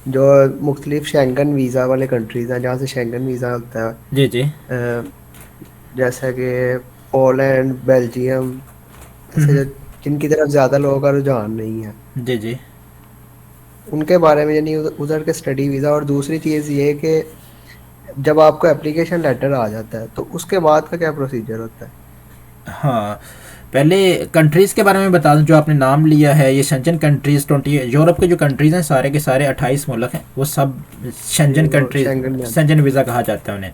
जो मुख्तलिफ शेंगन वीज़ा वाले कंट्रीज़ हैं जहाँ से शेंगन वीज़ा होता है, जी जी जैसे कि पोलैंड, बेल्जियम, ऐसे जो जिनकी तरफ ज़्यादा लोगों का रुझान नहीं है, जी जी उनके बारे में, यानी उधर के स्टडी वीज़ा। और दूसरी चीज़ ये कि जब आपको एप्लीकेशन लेटर आ जाता है तो उसके बाद का क्या प्रोसीजर होता है? हाँ, पहले कंट्रीज़ के बारे में बता दूं, जो आपने नाम लिया है ये शेंजन कंट्रीज़ 20 यूरोप के जो कंट्रीज़ हैं सारे के सारे 28 मुल्क हैं, वो सब शेंजन वो कंट्रीज, शेंगन में। शेंजन वीज़ा कहा जाता है उन्हें।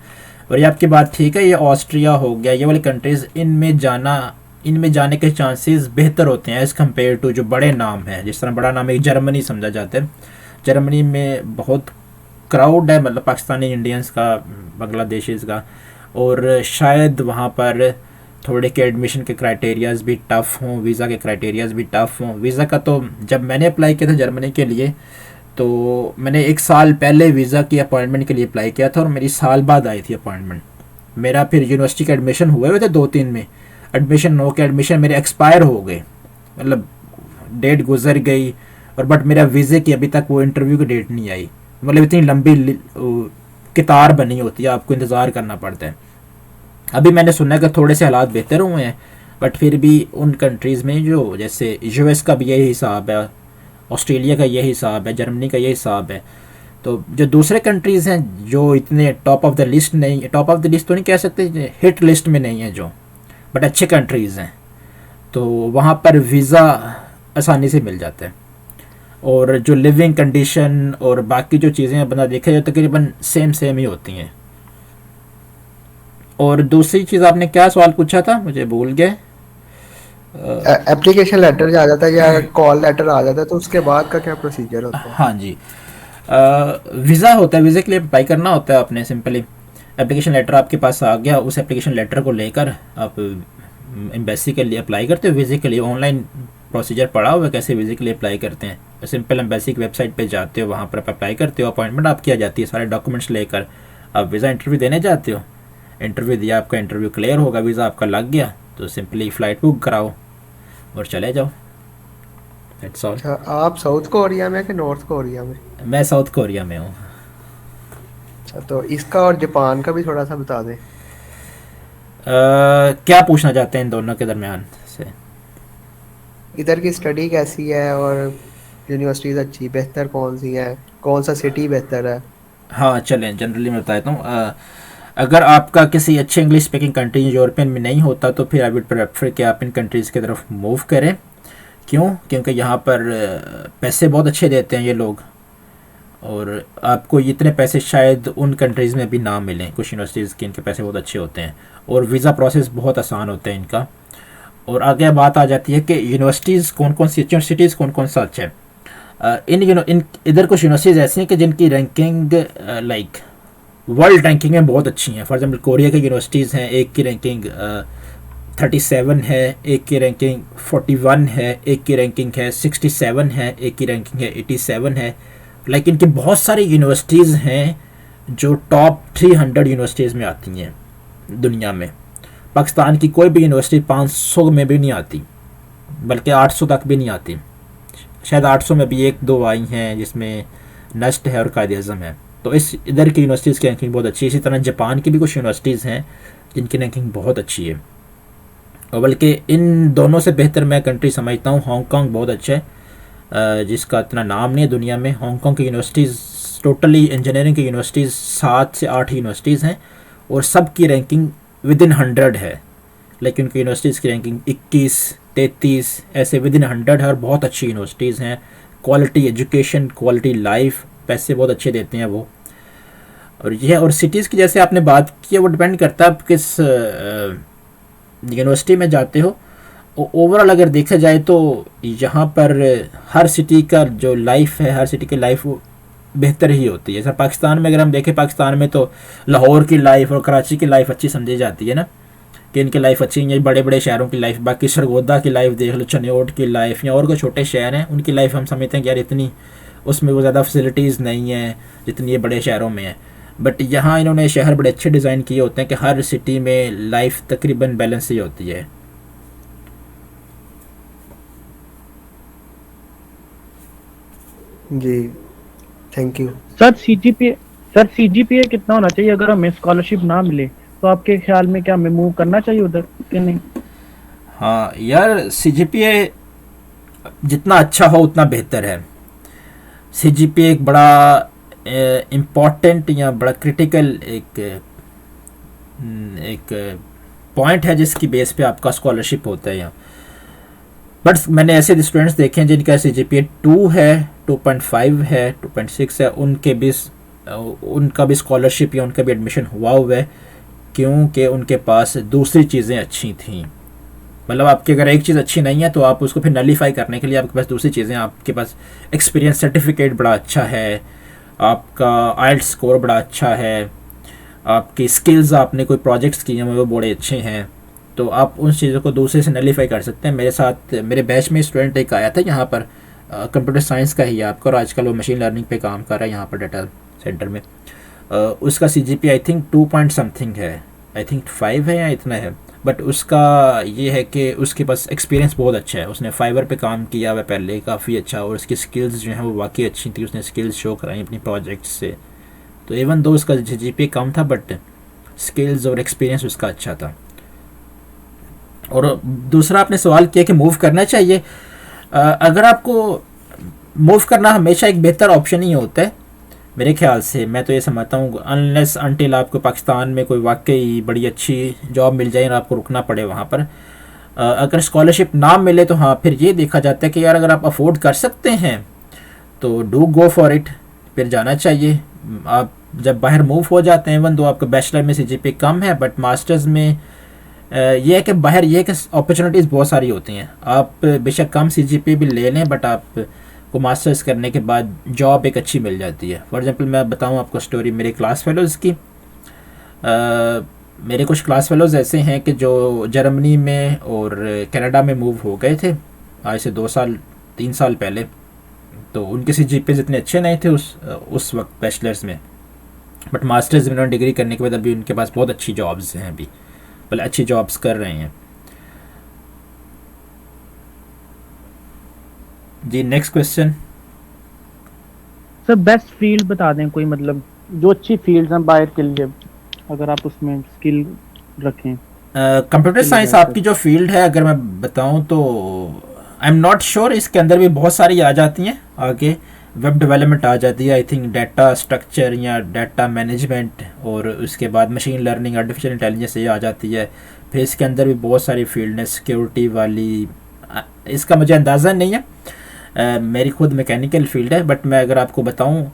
और ये आपकी बात ठीक है, ये ऑस्ट्रिया हो गया, ये वाली कंट्रीज़, इनमें जाने के चांसेस बेहतर होते हैं एज़ कम्पेयर टू जो बड़े नाम हैं। जिस तरह बड़ा नाम एक जर्मनी समझा जाता है, जर्मनी में बहुत क्राउड है, मतलब पाकिस्तानी इंडियंस का, बांग्लादेशीज़ का, और शायद वहाँ पर थोड़े के एडमिशन के क्राइटेरियाज़ भी टफ़ हों, वीज़ा के क्राइटेरियाज़ भी टफ़ हों। वीज़ा का तो जब मैंने अप्लाई किया था जर्मनी के लिए, तो मैंने 1 साल पहले वीज़ा की अपॉइंटमेंट के लिए अप्लाई किया था और मेरी साल बाद आई थी अपॉइंटमेंट। मेरा फिर यूनिवर्सिटी के एडमिशन हुए हुए थे 2-3 में, एडमिशन हो के एडमिशन मेरे एक्सपायर हो गए, मतलब डेट गुजर गई, और बट मेरा वीज़े की अभी तक वो इंटरव्यू की डेट नहीं आई। मतलब इतनी लंबी कितार बनी होती है, आपको इंतज़ार करना पड़ता है। अभी मैंने सुना कि थोड़े से हालात बेहतर हुए हैं, बट फिर भी उन कंट्रीज़ में जो जैसे यूएस का भी यही हिसाब है, ऑस्ट्रेलिया का यही हिसाब है, जर्मनी का यही हिसाब है। तो जो दूसरे कंट्रीज़ हैं जो इतने टॉप ऑफ द लिस्ट नहीं, टॉप ऑफ द लिस्ट तो नहीं कह सकते, हिट लिस्ट में नहीं है जो, बट अच्छे कंट्रीज़ हैं, तो वहाँ पर वीज़ा आसानी से मिल जाता है। और जो लिविंग कंडीशन और बाकी जो चीज़ें बंदा देखा जाए तकरीबन सेम ही होती हैं। और दूसरी चीज़ आपने क्या सवाल पूछा था, मुझे भूल गए। एप्लीकेशन लेटर आ जाता है या कॉल लेटर आ जाता है तो उसके बाद का क्या प्रोसीजर होता है? हाँ जी, वीज़ा होता है, वीज़े के लिए अप्लाई करना होता है आपने। सिंपली एप्लीकेशन लेटर आपके पास आ गया, उस एप्लीकेशन लेटर को लेकर आप एम्बेसी के लिए अप्लाई करते हो वीज़े के लिए। ऑनलाइन प्रोसीजर पड़ा हुआ है कैसे वीज़े के लिए अप्लाई करते हैं। सिंपल एम्बेसी की वेबसाइट पे जाते हो, वहाँ पर आप अप्लाई करते हो, अपॉइंटमेंट आपकी आ जाती है, सारे डॉक्यूमेंट्स लेकर आप वीज़ा इंटरव्यू देने जाते हो। इंटरव्यू दिया, आपका इंटरव्यू क्लियर होगा, वीज़ा आपका लग गया, तो सिंपली फ़्लाइट बुक कराओ और चले जाओ, दैट्स ऑल। अच्छा, आप साउथ कोरिया में कि नॉर्थ कोरिया में? मैं साउथ कोरिया में हूँ। अच्छा, तो इसका और जापान का भी थोड़ा सा बता दें। क्या पूछना चाहते हैं इन दोनों के दरमियान से? इधर की स्टडी कैसी है और यूनिवर्सिटीज़ अच्छी बेहतर कौन सी है, कौन सा सिटी बेहतर है? हाँ चलें, जनरली मैं बताता हूँ। अगर आपका किसी अच्छे इंग्लिश स्पीकिंग कंट्री यूरोपियन में नहीं होता तो फिर आई वुड प्रेफर कि आप इन कंट्रीज़ की तरफ मूव करें। क्यों? क्योंकि यहाँ पर पैसे बहुत अच्छे देते हैं ये लोग, और आपको इतने पैसे शायद उन कंट्रीज़ में भी ना मिलें। कुछ यूनिवर्सिटीज़ के इनके पैसे बहुत अच्छे होते हैं और वीज़ा प्रोसेस बहुत आसान होता है इनका। और आगे बात आ जाती है कि यूनिवर्सिटीज़ कौन कौन सी, सिटीज़ कौन कौन सा अच्छा है। इन इधर कुछ यूनिवर्सिटीज़ ऐसी हैं कि जिनकी रैंकिंग लाइक वर्ल्ड रैंकिंग में बहुत अच्छी हैं। फॉर एग्जाम्पल कोरिया की यूनिवर्सिटीज़ हैं, एक की रैंकिंग 37 है, एक की रैंकिंग 41 है, एक की रैंकिंग है 67 है, एक की रैंकिंग है 87 है। लाइक इनकी बहुत सारी यूनिवर्सिटीज़ हैं जो टॉप 300 यूनिवर्सिटीज़ में आती हैं दुनिया में। पाकिस्तान की कोई भी यूनिवर्सिटी 500 में भी नहीं आती, बल्कि 800 तक भी नहीं आती। शायद 800 में भी 1-2 आई हैं जिसमें नस्ट है और कायद-ए-आज़म है। तो इस इधर की यूनिवर्सिटीज़ की रैंकिंग बहुत अच्छी है। इसी तरह जापान की भी कुछ यूनिवर्सिटीज़ हैं जिनकी रैंकिंग बहुत अच्छी है, और बल्कि इन दोनों से बेहतर मैं कंट्री समझता हूँ हांगकांग बहुत अच्छा है, जिसका इतना नाम नहीं है दुनिया में। हांगकांग की यूनिवर्सिटीज़ टोटली इंजीनियरिंग की यूनिवर्सिटीज़ 7 से 8 यूनिवर्सिटीज़ हैं और सब की रैंकिंग विदिन 100 है। लेकिन उनकी यूनिवर्सिटीज़ की रैंकिंग 21, 33 ऐसे विदिन 100 है और बहुत अच्छी यूनिवर्सिटीज़ हैं। क्वालिटी एजुकेशन, क्वालिटी लाइफ, पैसे बहुत अच्छे देते हैं वो। और यह और सिटीज़ की जैसे आपने बात की है, वो डिपेंड करता है आप किस यूनिवर्सिटी में जाते हो ओवरऑल अगर देखा जाए तो यहाँ पर हर सिटी का जो लाइफ है, हर सिटी की लाइफ बेहतर ही होती है। जैसे पाकिस्तान में अगर हम देखें, पाकिस्तान में तो लाहौर की लाइफ और कराची की लाइफ अच्छी समझी जाती है ना, कि इनकी लाइफ अच्छी है, बड़े बड़े शहरों की लाइफ। बाकी सरगोदा की लाइफ देख लो, चनियोट की लाइफ, या और कोई छोटे शहर हैं उनकी लाइफ हम समझते हैं कि यार इतनी उसमें वो ज़्यादा फैसिलिटीज़ नहीं हैं जितनी ये बड़े शहरों में है। बट यहाँ इन्होंने शहर बड़े अच्छे डिज़ाइन किए होते हैं कि हर सिटी में लाइफ तकरीबन बैलेंस ही होती है। जी, थैंक यू। सर सीजीपीए कितना होना चाहिए अगर हमें स्कॉलरशिप ना मिले, तो आपके ख्याल में क्या हमें मूव करना चाहिए उधर कि नहीं? हाँ यार, सीजीपीए जितना अच्छा हो उतना बेहतर है। सीजीपीए एक बड़ा इम्पॉर्टेंट या बड़ा क्रिटिकल एक पॉइंट है जिसकी बेस पे आपका स्कॉलरशिप होता है यहाँ। बट मैंने ऐसे स्टूडेंट्स देखे हैं जिनका सीजीपीए 2 है, 2.5 है, 2.6 है, उनका भी स्कॉलरशिप या उनका भी एडमिशन हुआ है, क्योंकि उनके पास दूसरी चीज़ें अच्छी थी। मतलब आपकी अगर एक चीज़ अच्छी नहीं है तो आप उसको फिर नलीफाई करने के लिए आपके पास दूसरी चीज़ें, आपके पास एक्सपीरियंस सर्टिफिकेट बड़ा अच्छा है, आपका आइल्ट्स स्कोर बड़ा अच्छा है, आपकी स्किल्स, आपने कोई प्रोजेक्ट्स किए हैं वो बड़े अच्छे हैं, तो आप उन चीज़ों को दूसरे से नलीफाई कर सकते हैं। मेरे साथ मेरे बैच में स्टूडेंट एक आया था यहाँ पर, कंप्यूटर साइंस का ही आपका, और आजकल वो मशीन लर्निंग पे काम कर रहा है यहाँ पर डाटा सेंटर में। उसका CGPA I think 2 point something है, आई थिंक 5 है या इतना है। बट उसका ये है कि उसके पास एक्सपीरियंस बहुत अच्छा है, उसने फाइवर पे काम किया हुआ पहले काफ़ी अच्छा, और उसकी स्किल्स जो हैं वो वाकई अच्छी थी, उसने स्किल्स शो कराई अपनी प्रोजेक्ट्स से। तो इवन दो उसका जीपीए कम था बट स्किल्स और एक्सपीरियंस उसका अच्छा था। और दूसरा आपने सवाल किया कि मूव करना चाहिए। अगर आपको मूव करना हमेशा एक बेहतर ऑप्शन ही होता है मेरे ख्याल से, मैं तो ये समझता हूँ, अनलेस अनटिल आपको पाकिस्तान में कोई वाकई बड़ी अच्छी जॉब मिल जाए और आपको रुकना पड़े वहाँ पर। अगर स्कॉलरशिप ना मिले तो हाँ, फिर ये देखा जाता है कि यार अगर आप अफोर्ड कर सकते हैं तो डू गो फॉर इट, फिर जाना चाहिए। आप जब बाहर मूव हो जाते हैं, इवन दो आपका बैचलर में सीजीपीए कम है, बट मास्टर्स में ये है कि बाहर ये है कि अपॉर्चुनिटीज़ बहुत सारी होती हैं। आप बेशक कम सीजीपीए भी ले लें, बट आप को मास्टर्स करने के बाद जॉब एक अच्छी मिल जाती है। फॉर एग्जांपल मैं बताऊं आपको स्टोरी मेरे क्लास फेलोज़ की। मेरे कुछ क्लास फेलोज़ ऐसे हैं कि जो जर्मनी में और कनाडा में मूव हो गए थे आज से 2-3 साल पहले, तो उनके सीजीपीए इतने अच्छे नहीं थे उस वक्त बैचलर्स में, बट मास्टर्स में उन्होंने डिग्री करने के बाद अभी उनके पास बहुत अच्छी जॉब्स हैं, अभी मतलब अच्छी जॉब्स कर रहे हैं। जी next question. Sir best field बता दें कोई, मतलब जो अच्छी फील्ड्स हैं बाहर के लिए, अगर आप उसमें स्किल रखें। कंप्यूटर साइंस आपकी जो फील्ड है, अगर मैं बताऊं तो आई एम नॉट श्योर, इसके अंदर भी बहुत सारी आ जाती हैं आगे। वेब डेवलपमेंट आ जाती है, आई थिंक डाटा स्ट्रक्चर या डाटा मैनेजमेंट, और उसके बाद मशीन लर्निंग, आर्टिफिशियल इंटेलिजेंस ये आ जाती है। फिर इसके अंदर भी बहुत सारी फील्ड है, सिक्योरिटी वाली, इसका मुझे अंदाज़ा नहीं है, मेरी खुद मैकेनिकल फील्ड है। बट मैं अगर आपको बताऊं,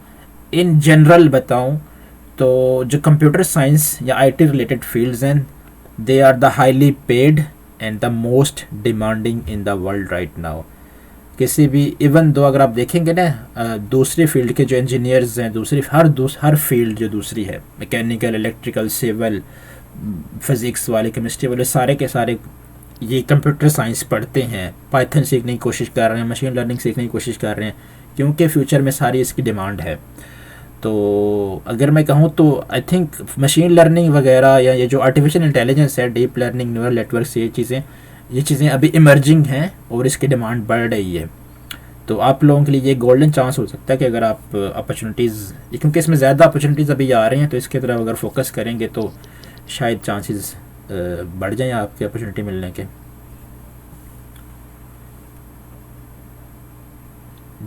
इन जनरल बताऊं, तो जो कंप्यूटर साइंस या आईटी रिलेटेड फील्ड्स हैं, they are the highly paid and the most demanding in the world right now. किसी भी इवन दो अगर आप देखेंगे ना, दूसरी फील्ड के जो इंजीनियर्स हैं, हर फील्ड जो दूसरी है, मैकेनिकल, इलेक्ट्रिकल, सिविल, फिज़िक्स वाले, केमिस्ट्री वाले, सारे के सारे ये कंप्यूटर साइंस पढ़ते हैं, पाइथन सीखने की कोशिश कर रहे हैं, मशीन लर्निंग सीखने की कोशिश कर रहे हैं, क्योंकि फ्यूचर में सारी इसकी डिमांड है। तो अगर मैं कहूँ तो आई थिंक मशीन लर्निंग वगैरह या ये जो आर्टिफिशियल इंटेलिजेंस है, डीप लर्निंग, न्यूरल नेटवर्क्स, ये चीज़ें अभी इमर्जिंग हैं और इसकी डिमांड बढ़ रही है। तो आप लोगों के लिए ये गोल्डन चांस हो सकता है कि अगर आप अपॉर्चुनिटीज़, क्योंकि इसमें ज़्यादा अपॉर्चुनिटीज़ अभी आ रही हैं, तो इसके तरफ अगर फोकस करेंगे तो शायद चांसेस बढ़ जाएं आपके अपॉर्चुनिटी मिलने के।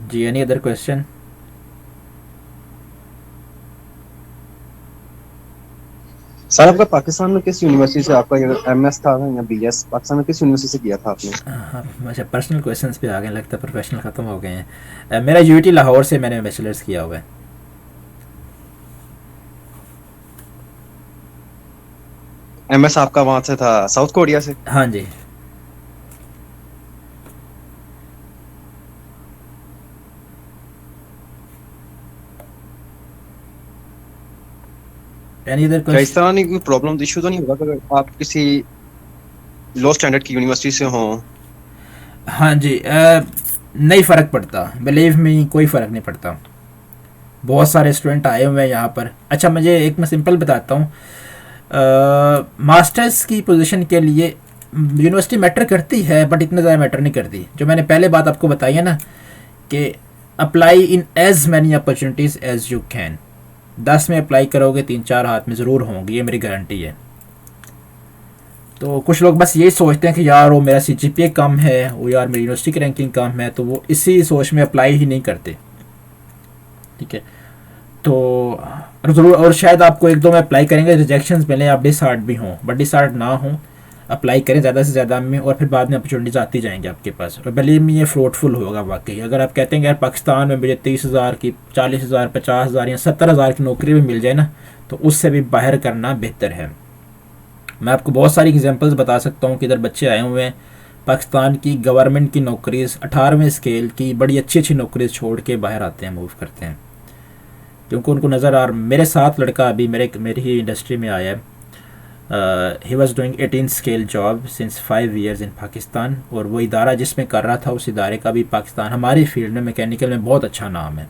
जी एनी अदर क्वेश्चन? सर आपका पाकिस्तान में किस यूनिवर्सिटी से आपका एमएस था या बीएस, पाकिस्तान में किस यूनिवर्सिटी से किया था आपने? अच्छा, पर्सनल क्वेश्चंस पे आ गए, लगता है प्रोफेशनल ख़त्म हो गए हैं। मेरा यूटी लाहौर से मैंने बैचलर्स किया हुआ है। एमएस आपका वहां से था, साउथ कोरिया से? हाँ जी। एनी अदर क्या इस तरह नहीं कोई प्रॉब्लम इशू तो नहीं होगा कि अगर आप किसी लो स्टैंडर्ड की यूनिवर्सिटी से हों? हाँ जी, नहीं फ़र्क पड़ता, बिलीव मी, कोई फ़र्क नहीं पड़ता। बहुत सारे स्टूडेंट आए हुए हैं यहाँ पर। अच्छा, मुझे एक मैं सिंपल बताता हूँ, मास्टर्स की पोजीशन के लिए यूनिवर्सिटी मैटर करती है बट इतना ज़्यादा मैटर नहीं करती। जो मैंने पहले बात आपको बताई है ना कि apply in as many opportunities as you can. 10 में अप्लाई करोगे 3-4 हाथ में ज़रूर होंगी, ये मेरी गारंटी है। तो कुछ लोग बस यही सोचते हैं कि यार वो मेरा CGPA कम है, वो यार मेरी यूनिवर्सिटी की रैंकिंग कम है, तो वो इसी सोच में अप्लाई ही नहीं करते। ठीक है, तो ज़रूर, और शायद आपको 1-2 में अप्लाई करेंगे, रिजेक्शंस मिले, आप डिसहार्ट भी हों, बट डिसहार्ट ना हों, अप्लाई करें ज़्यादा से ज़्यादा में, और फिर बाद में अपॉर्चुनिटीज़ आती जाएंगी आपके पास। और बिलीव में ये फ्रूटफुल होगा वाकई। अगर आप कहते हैं कि यार पाकिस्तान में मुझे 30,000 की, 40,000, 50,000 या 70,000 की नौकरी भी मिल जाए ना, तो उससे भी बाहर करना बेहतर है। मैं आपको बहुत सारी एग्जांपल्स बता सकता हूँ कि इधर बच्चे आए हुए हैं पाकिस्तान की गवर्नमेंट की नौकरीज़ 18वें स्केल की बड़ी अच्छी अच्छी नौकरीज़ छोड़ के बाहर आते हैं, मूव करते हैं, क्योंकि उनको नज़र आ। मेरे साथ लड़का अभी मेरी ही इंडस्ट्री में आया है, he was doing 18 scale job since 5 years in Pakistan, और वो इदारा जिसमें कर रहा था उस इदारे का भी पाकिस्तान हमारी फील्ड में मैकेनिकल में बहुत अच्छा नाम है।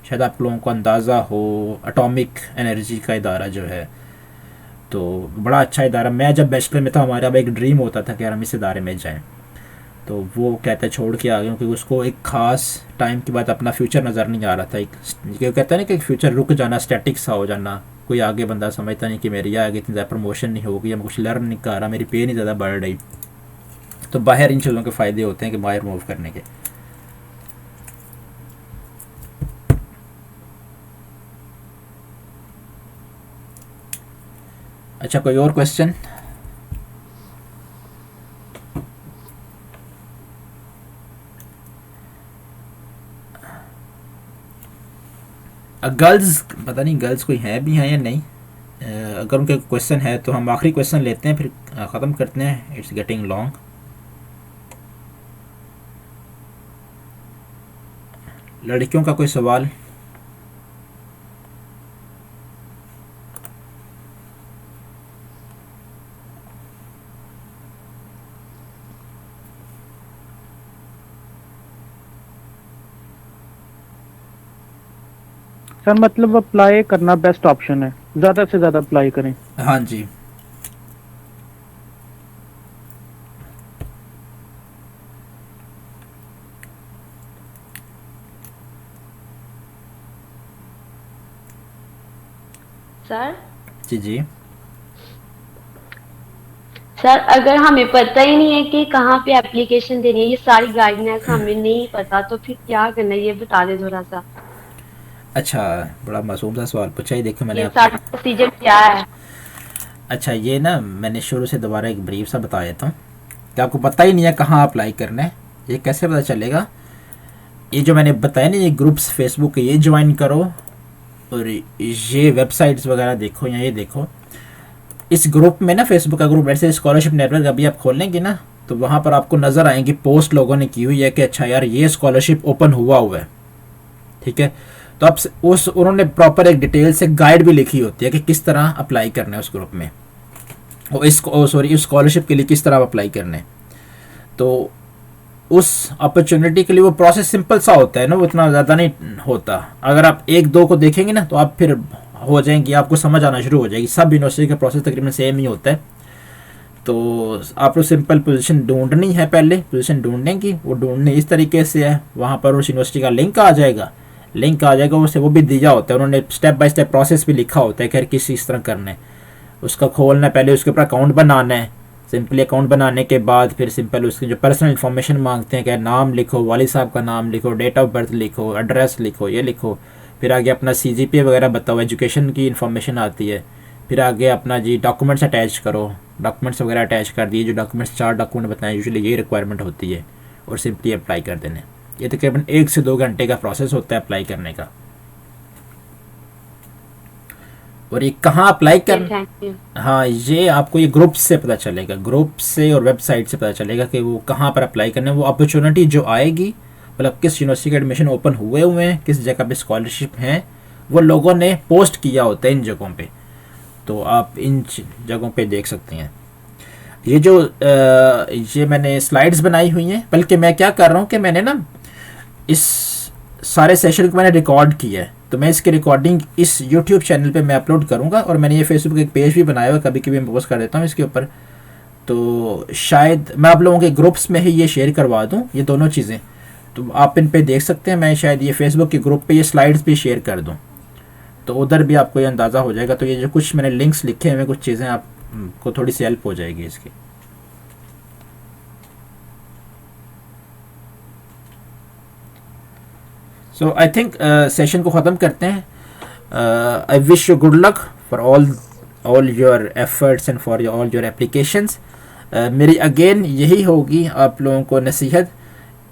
शायद आप लोगों को अंदाज़ा हो, एटॉमिक एनर्जी का इदारा जो है, तो बड़ा अच्छा इदारा। मैं जब बैचलर में था हमारा अब एक ड्रीम होता था कि यार हम इस इदारे में जाएं, तो वो कहते छोड़ के आ गए क्योंकि उसको एक ख़ास टाइम के बाद अपना फ्यूचर नज़र नहीं आ रहा था। एक कहता है ना कि फ्यूचर रुक जाना, स्टैटिक सा हो जाना, कोई आगे बंदा समझता नहीं कि मेरी आगे इतनी ज़्यादा प्रमोशन नहीं होगी, या मैं कुछ लर्न नहीं कर रहा, मेरी पे नहीं ज़्यादा बढ़ रही। तो बाहर इन चीज़ों के फ़ायदे होते हैं कि बाहर मूव करने के। अच्छा, कोई और क्वेश्चन? गर्ल्स, पता नहीं गर्ल्स कोई हैं भी हैं या नहीं। अगर उनके क्वेश्चन है तो हम आखिरी क्वेश्चन लेते हैं, फिर ख़त्म करते हैं, इट्स गेटिंग लॉन्ग। लड़कियों का कोई सवाल? सर मतलब अप्लाई करना बेस्ट ऑप्शन है, ज़्यादा से ज़्यादा अप्लाई करें। हाँ जी, सर जी जी। सर अगर हमें पता ही नहीं है कि कहाँ पे एप्लीकेशन देनी है, ये सारी गाइडलाइंस हमें नहीं पता, तो फिर क्या करना है ये बता दे थोड़ा सा। अच्छा, बड़ा मासूम सा सवाल पूछा ही। देखो मैंने ये सारा प्रोसीजर क्या है? अच्छा, ये ना मैंने शुरू से दोबारा एक ब्रीफ सा बता देता हूँ कि आपको पता ही नहीं है कहाँ अप्लाई करना है, ये कैसे पता चलेगा। ये जो मैंने बताया ना, ये ग्रुप्स फेसबुक के, ये ज्वाइन करो और ये वेबसाइट्स वगैरह देखो, या ये देखो। इस ग्रुप में ना, फेसबुक का ग्रुप वैसे स्कॉलरशिप नेटवर्क अभी आप खोलेंगे ना, तो वहाँ पर आपको नज़र आएंगी पोस्ट लोगों ने की हुई है कि अच्छा यार ये स्कॉलरशिप ओपन हुआ है। ठीक है, तो आप उस उन्होंने प्रॉपर एक डिटेल से गाइड भी लिखी होती है कि किस तरह अप्लाई करना है उस ग्रुप में, और इस स्कॉलरशिप के लिए किस तरह अप्लाई करना है। तो उस अपॉर्चुनिटी के लिए वो प्रोसेस सिंपल सा होता है ना, वो इतना ज़्यादा नहीं होता। अगर आप 1-2 को देखेंगे ना तो आप फिर हो जाएंगी, आपको समझ आना शुरू हो जाएगी। सब यूनिवर्सिटी का प्रोसेस तकरीबन सेम ही होता है। तो आपको सिंपल पोजीशन ढूंढनी है, पहले पोजीशन ढूंढने की, वो ढूंढने इस तरीके से है, वहाँ पर उस यूनिवर्सिटी का लिंक आ जाएगा, उससे वो भी दिया होता है, उन्होंने स्टेप बाय स्टेप प्रोसेस भी लिखा होता है कि किस तरह करना है। उसका खोलना है, पहले उसके ऊपर अकाउंट बनाना है। सिंपली अकाउंट बनाने के बाद फिर सिंपल उसकी जो पर्सनल इन्फॉर्मेशन मांगते हैं, क्या नाम लिखो, वालिद साहब का नाम लिखो, डेट ऑफ बर्थ लिखो, एड्रेस लिखो, ये लिखो। फिर आगे अपना CGPA वगैरह बताओ, एजुकेशन की इन्फॉर्मेशन आती है। फिर आगे अपना जी डॉक्यूमेंट्स अटैच करो, डॉक्यूमेंट्स वगैरह अटैच कर दिए, जो डॉक्यूमेंट्स 4 डॉक्यूमेंट बताएं, यूजुअली ये रिक्वायरमेंट होती है, और सिंपली अप्लाई कर देने। ये तकरीबन 1 से 2 घंटे का प्रोसेस होता है अप्लाई करने का। और ये कहाँ अप्लाई कर, हाँ ये आपको ये ग्रुप से पता चलेगा, ग्रुप से और वेबसाइट से पता चलेगा कि वो कहाँ पर अप्लाई करना है। वो अपॉर्चुनिटी जो आएगी, मतलब किस यूनिवर्सिटी के एडमिशन ओपन हुए हैं, किस जगह पे स्कॉलरशिप हैं, वो लोगों ने पोस्ट किया होता है इन जगहों पे। तो आप इन जगहों पे देख सकते हैं। ये जो ये मैंने स्लाइड्स बनाई हुई हैं, बल्कि मैं क्या कर रहा हूँ कि मैंने ना इस सारे सेशन को मैंने रिकॉर्ड किया है, तो मैं इसकी रिकॉर्डिंग इस यूट्यूब चैनल पे मैं अपलोड करूँगा, और मैंने ये फेसबुक एक पेज भी बनाया हुआ है, कभी कभी मैं पोस्ट कर देता हूँ इसके ऊपर। तो शायद मैं आप लोगों के ग्रुप्स में ही ये शेयर करवा दूँ ये दोनों चीज़ें, तो आप इन पे देख सकते हैं। मैं शायद ये फेसबुक के ग्रुप पे ये स्लाइड्स भी शेयर कर दूँ, तो उधर भी आपको ये अंदाज़ा हो जाएगा। तो ये जो कुछ मैंने लिंक्स लिखे हैं, कुछ चीज़ें आपको थोड़ी सी हेल्प हो जाएगी इसकी। सो आई थिंक सेशन को ख़त्म करते हैं। I wish you good luck for all your efforts and for all your applications. मेरी अगेन यही होगी आप लोगों को नसीहत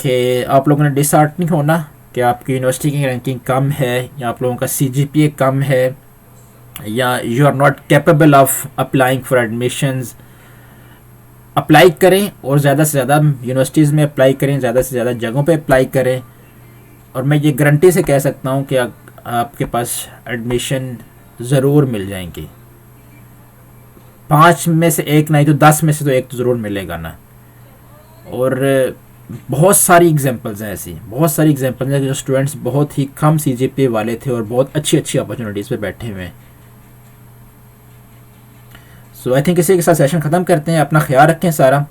कि आप लोगों ने डिसहार्ट नहीं होना कि आपकी यूनिवर्सिटी की रैंकिंग कम है, या आप लोगों का CGPA कम है, या you are not capable of applying for admissions. Apply करें और ज़्यादा से ज़्यादा यूनिवर्सिटीज़ में अप्लाई करें, ज़्यादा से ज़्यादा जगहों पे अप्लाई करें, और मैं ये गारंटी से कह सकता हूँ कि आपके पास एडमिशन ज़रूर मिल जाएंगी। 5 में से 1 नहीं तो 10 में से तो 1 तो ज़रूर मिलेगा ना। और बहुत सारी एग्जांपल्स हैं, ऐसी बहुत सारी एग्जांपल्स हैं कि जो स्टूडेंट्स बहुत ही कम CGPA वाले थे और बहुत अच्छी अच्छी अपॉर्चुनिटीज़ पे बैठे हुए हैं। सो आई थिंक इसी के साथ सेशन ख़त्म करते हैं। अपना ख्याल रखें सारा।